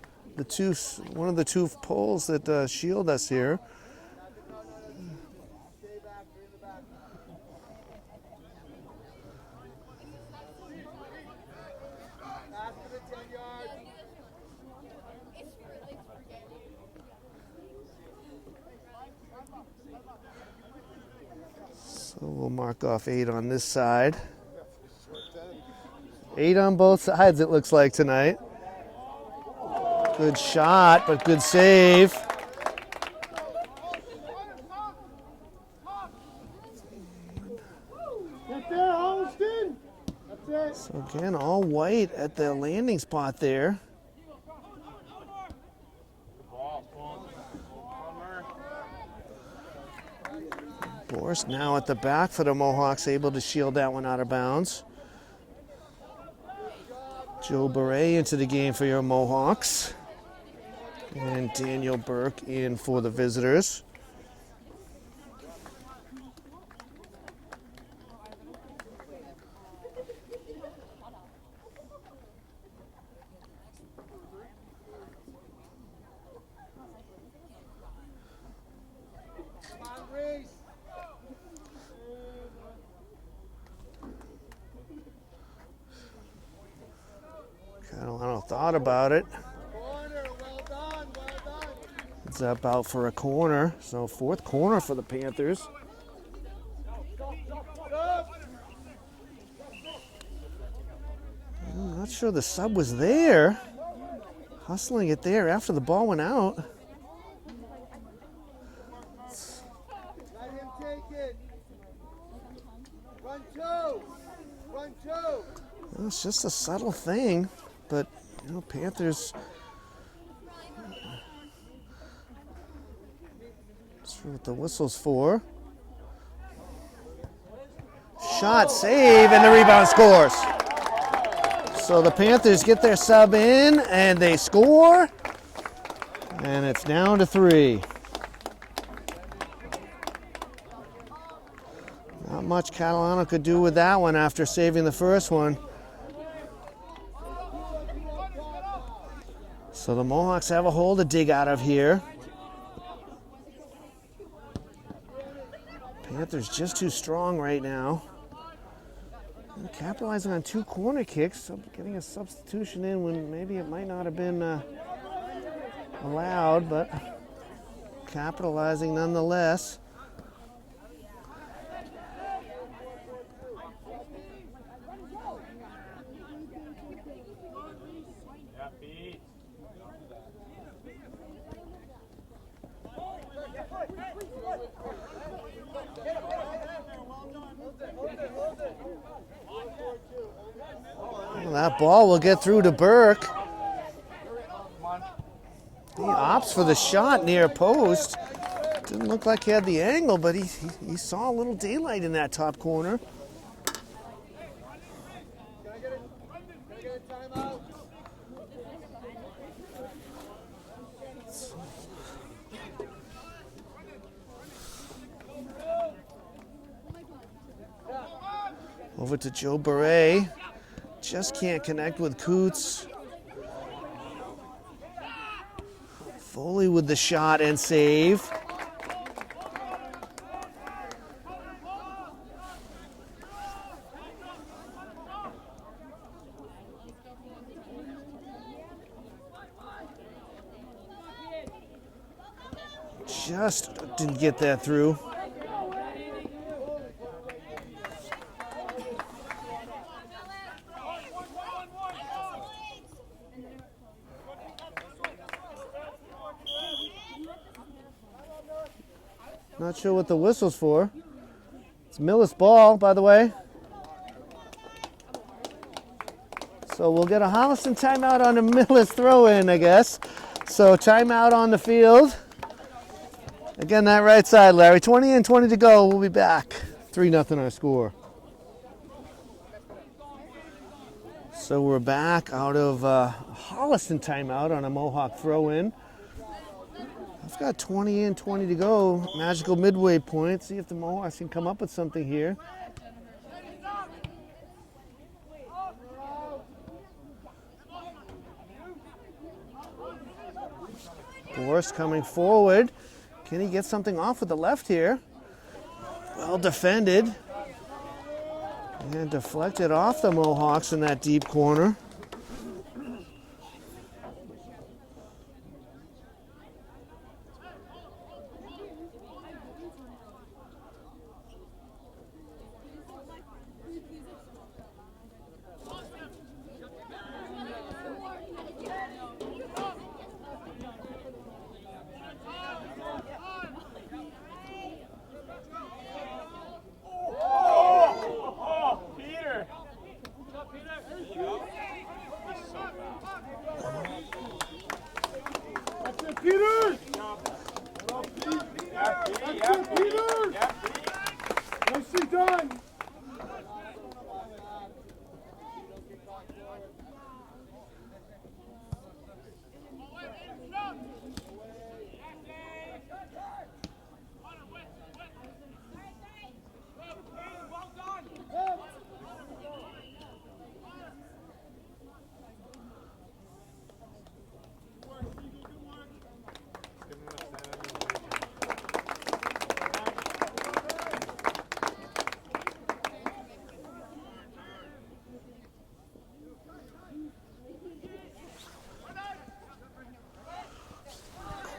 A: the two poles that shield us here. So we'll mark off 8 on this side. 8 on both sides, it looks like tonight. Good shot, but good save.
B: Get there, Holliston. That's it.
A: So again, all white at the landing spot there. Forrest now at the back for the Mohawks, able to shield that one out of bounds. Joe Beret into the game for your Mohawks. And Daniel Burke in for the visitors. Catalano thought about it. It's up out for a corner. So fourth corner for the Panthers. I'm not sure the sub was there. Hustling it there after the ball went out.
B: Let him take it. Run two. Run two.
A: Well, it's just a subtle thing, but you know, Panthers. That's what the whistle's for. Shot, save, and the rebound scores. So the Panthers get their sub in, and they score. And it's down to 3. Not much Catalano could do with that one after saving the first one. So the Mohawks have a hole to dig out of here. Panthers just too strong right now. And capitalizing on 2 corner kicks, so getting a substitution in when maybe it might not have been allowed, but capitalizing nonetheless. Well, that ball will get through to Burke. He opts for the shot near post. Didn't look like he had the angle, but he saw a little daylight in that top corner.
B: Can I get a timeout?
A: Over to Joe Beret. Just can't connect with Coots. Foley with the shot and save. Just didn't get that through. Not sure what the whistle's for. It's Millis' ball, by the way. So we'll get a Holliston timeout on a Millis throw-in, I guess. So timeout on the field. Again, that right side, Larry. 20 and 20 to go. We'll be back. 3-0 our score. So we're back out of Holliston timeout on a Mohawk throw-in. I've got 20 and 20 to go. Magical midway point. See if the Mohawks can come up with something here. Forrest coming forward. Can he get something off with the left here? Well defended. And deflected off the Mohawks in that deep corner.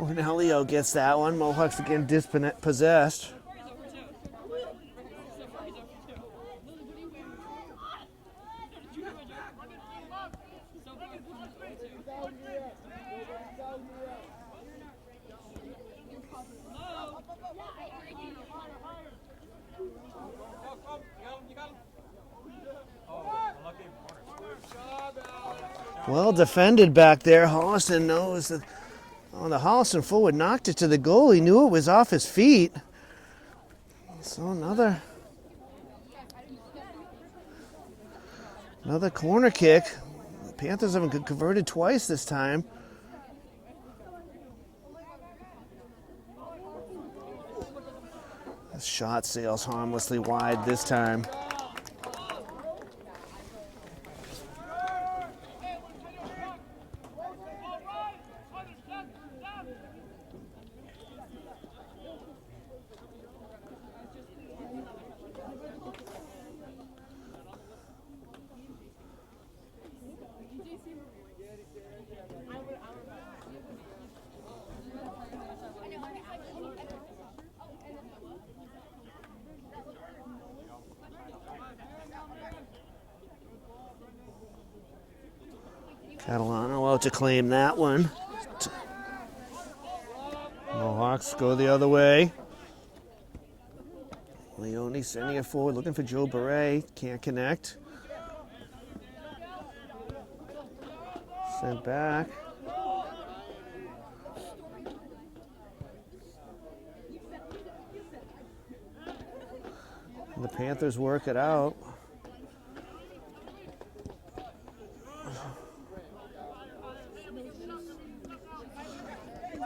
A: Cornelio gets that one. Mohawks again dispossessed. Well defended back there. Holliston knows that the Holliston forward knocked it to the goal. He knew it was off his feet. So another corner kick. The Panthers haven't converted twice this time. The shot sails harmlessly wide this time. Catalano out to claim that one. Mohawks go the other way. Leone sending it forward, looking for Joe Beret. Can't connect. Sent back. The Panthers work it out.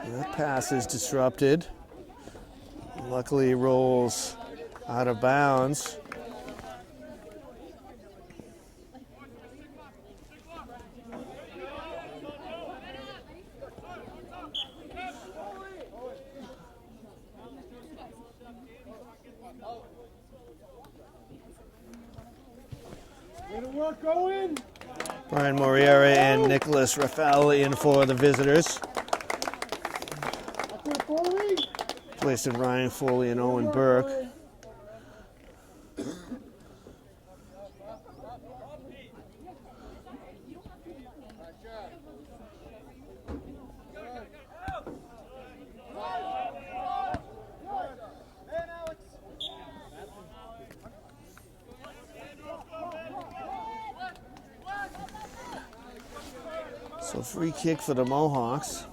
A: That pass is disrupted. Luckily, he rolls out of bounds. Brian Moriera and Nicholas Rafael in for the visitors. Placed in Ryan Foley and Owen Burke. So free kick for the Mohawks.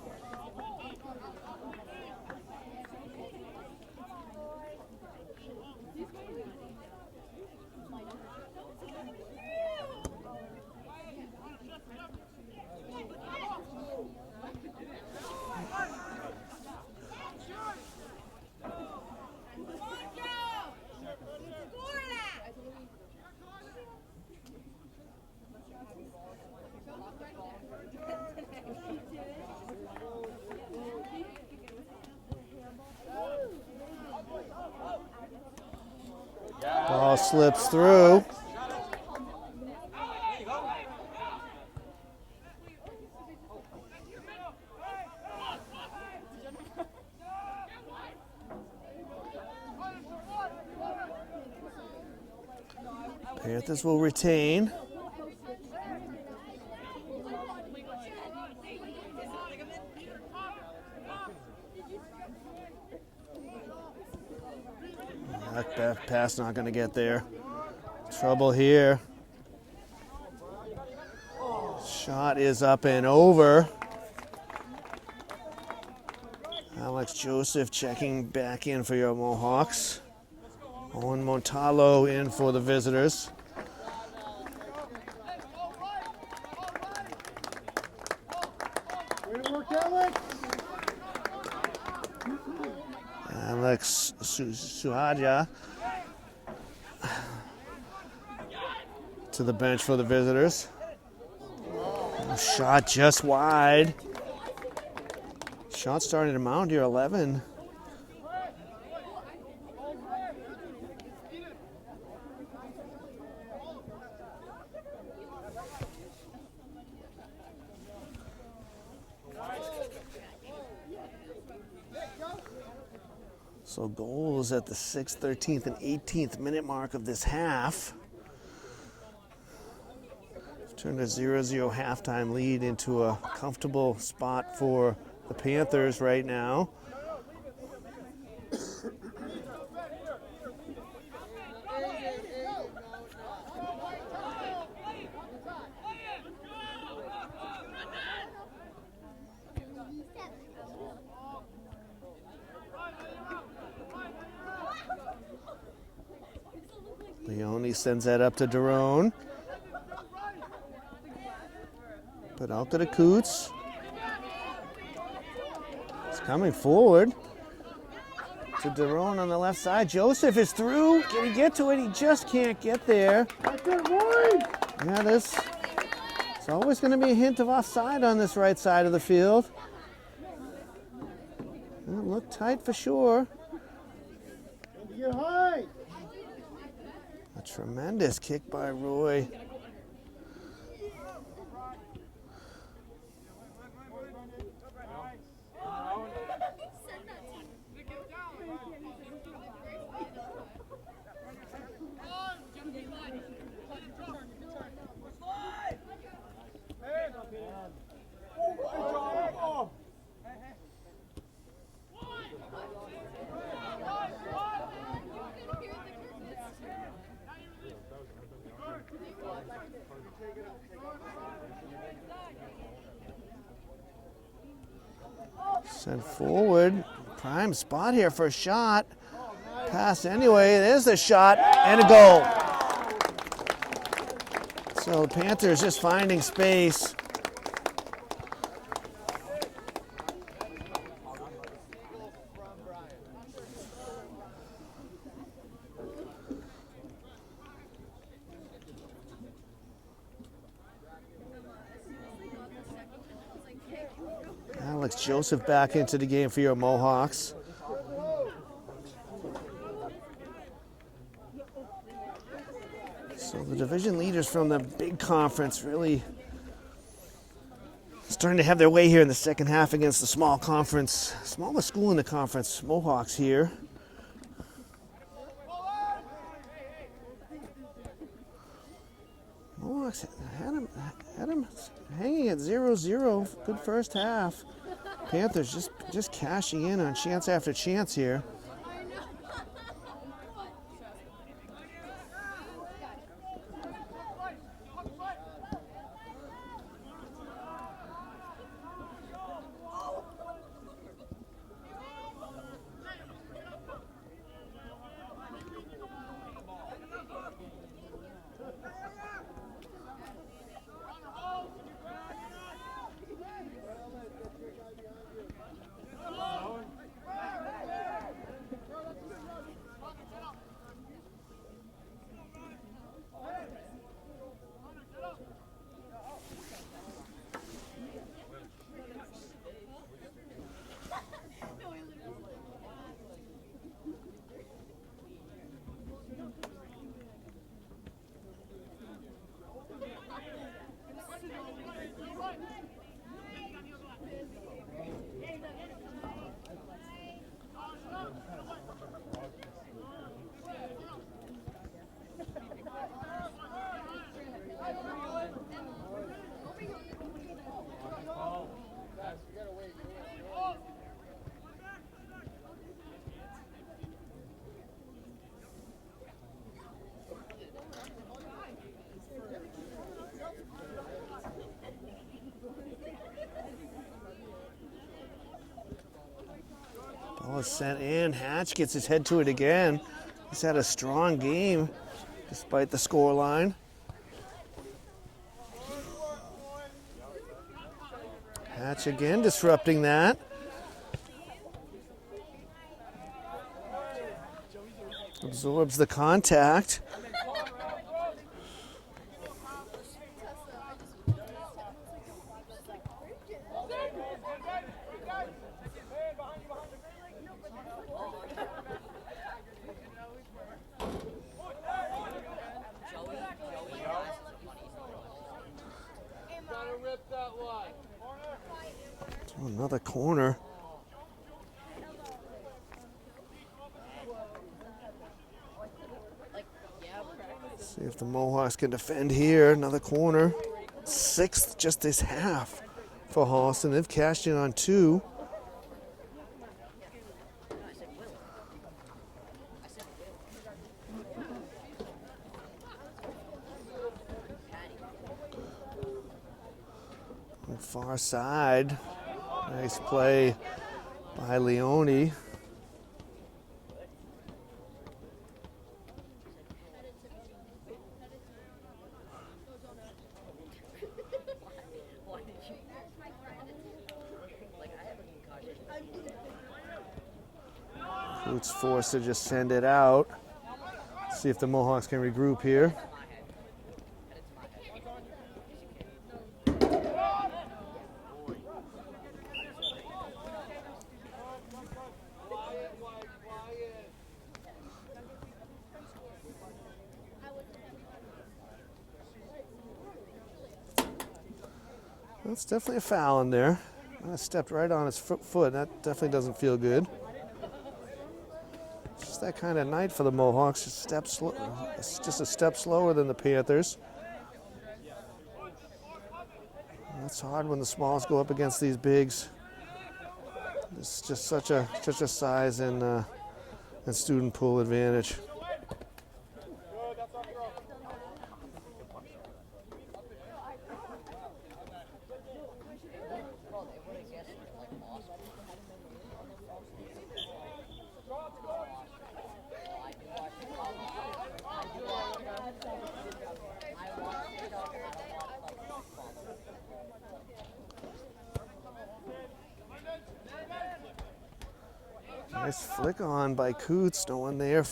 A: Ball slips through. Panthers will retain. That pass not going to get there. Trouble here. Shot is up and over. Alex Joseph checking back in for your Mohawks. Owen Montallo in for the visitors.
B: Way to work, Alex.
A: Alex Suhaja to the bench for the visitors. Shot just wide. Shot starting to mount here, 11. So goals at the 6th, 13th, and 18th minute mark of this half. Turned a 0-0 halftime lead into a comfortable spot for the Panthers right now. Leone sends that up to Derone. But out to the Coots. It's coming forward to Derone on the left side. Joseph is through. Can he get to it? He just can't get there. Yeah, it's always going to be a hint of offside on this right side of the field. It looked tight for sure.
B: Get high.
A: A tremendous kick by Roy. Sent forward. Prime spot here for a shot. Pass anyway. There's the shot and a goal. So the Panthers just finding space. Alex Joseph back into the game for your Mohawks. So the division leaders from the big conference really starting to have their way here in the second half against the small conference, smallest school in the conference, Mohawks here. Mohawks had him hanging at 0-0. Good first half. Panthers just cashing in on chance after chance here. Ball is sent in. Hatch gets his head to it again. He's had a strong game despite the scoreline. Hatch again disrupting that. Absorbs the contact. Another corner. if the Mohawks can defend here. Another corner. 6th just this half for Holliston. They've cashed in on 2. On the far side. Nice play by Leone. Coots forced to just send it out. See if the Mohawks can regroup here. That's definitely a foul in there. I stepped right on his foot. That definitely doesn't feel good. It's just that kind of night for the Mohawks. It's just a step slower than the Panthers. That's hard when the smalls go up against these bigs. It's just such a size and student pool advantage. Nice flick on by Coots, no one there.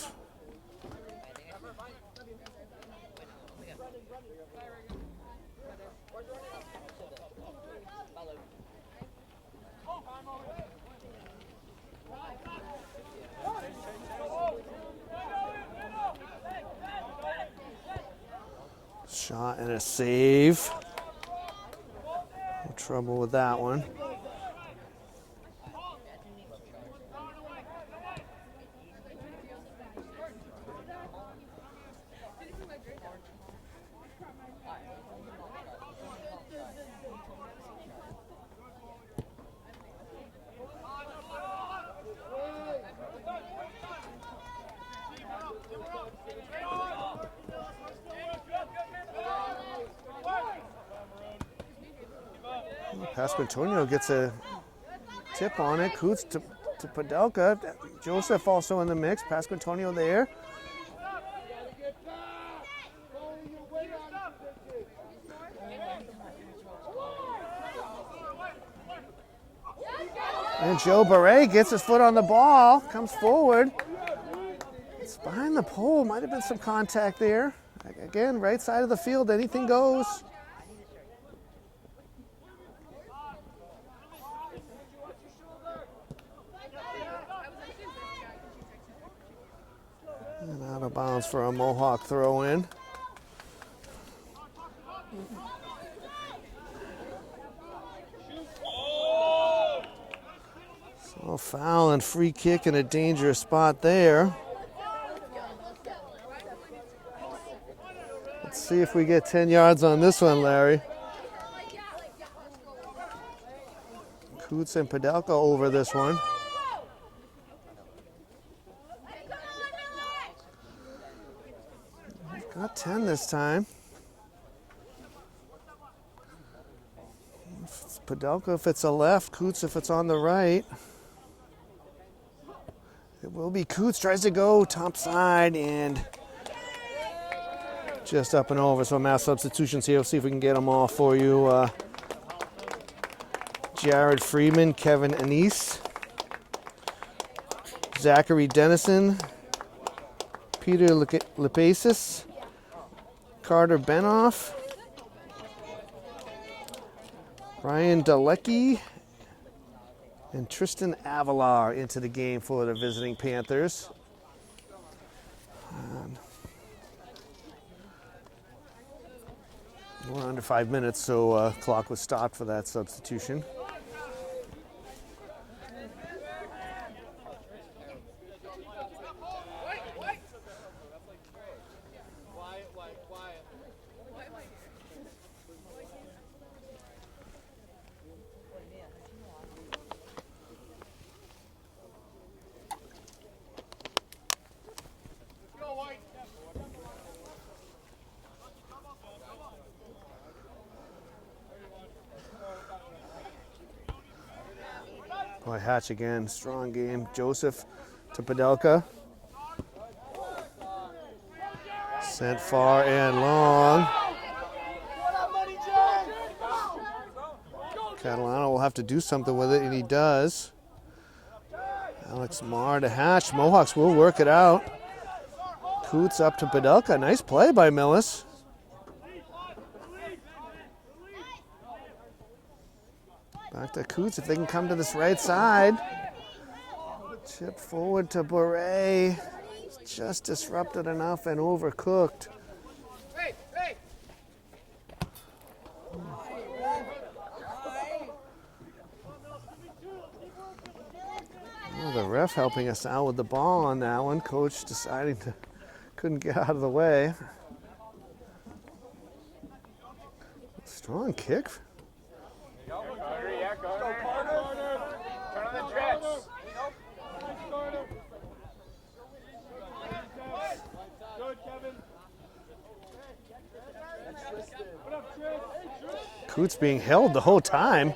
A: Shot and a save. No trouble with that one. Pasquantonio gets a tip on it. Coots to Padelka. Joseph also in the mix. Pasquantonio there. And Joe Beret gets his foot on the ball. Comes forward. It's behind the pole. Might have been some contact there. Again, right side of the field. Anything goes. And out of bounds for a Mohawk throw in. So foul and free kick in a dangerous spot there. Let's see if we get 10 yards on this one, Larry. Coots and Padelka over this one. Got 10 this time. If it's Padelka if it's a left, Coots if it's on the right. It will be Coots, tries to go top side and just up and over. So mass substitutions here. We'll see if we can get them all for you. Jared Freeman, Kevin Anise, Zachary Dennison, Peter Lepasis, Carter Benoff, Ryan Dalecki, and Tristan Avalar into the game for the visiting Panthers. We're under 5 minutes, so clock was stopped for that substitution. Boy, Hatch again, strong game. Joseph to Padelka. Sent far and long. Catalano will have to do something with it, and he does. Alex Marr to Hatch. Mohawks will work it out. Coots up to Padelka. Nice play by Millis. Back to Coots if they can come to this right side. Chip forward to Bure. Just disrupted enough and overcooked. Well, the ref helping us out with the ball on that one. Coach deciding to couldn't get out of the way. Strong kick. Coots being held the whole time.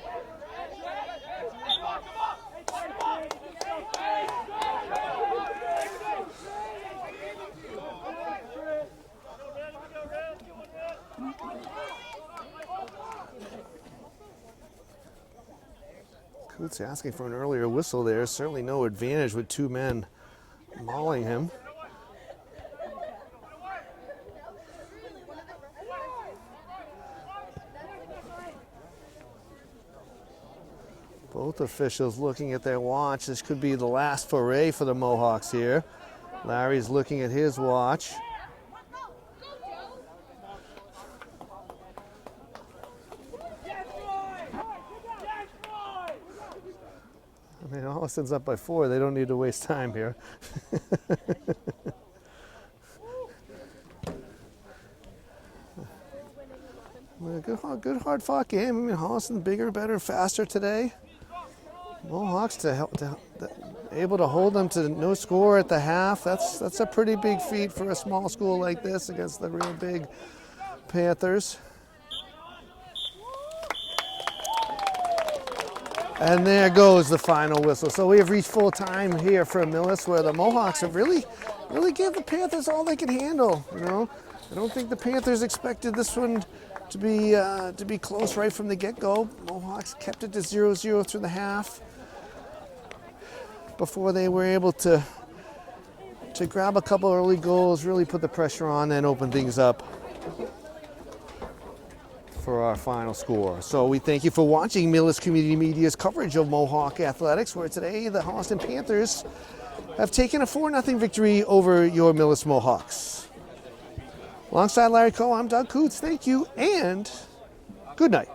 A: Coots asking for an earlier whistle there. Certainly no advantage with two men mauling him. Both officials looking at their watch. This could be the last foray for the Mohawks here. Larry's looking at his watch. I mean, Holliston's up by 4. They don't need to waste time here. Well, good hard-fought game. I mean, Holliston bigger, better, faster today. Mohawks able to hold them to no score at the half. That's a pretty big feat for a small school like this against the real big Panthers. And there goes the final whistle. So we have reached full time here for Millis, where the Mohawks have really gave the Panthers all they can handle. You know, I don't think the Panthers expected this one to be close right from the get-go. Mohawks kept it to 0-0 through the half before they were able to grab a couple early goals, really put the pressure on, and open things up for our final score. So we thank you for watching Millis Community Media's coverage of Mohawk Athletics, where today the Holliston Panthers have taken a 4-0 victory over your Millis Mohawks. Alongside Larry Coe, I'm Doug Coots. Thank you and good night.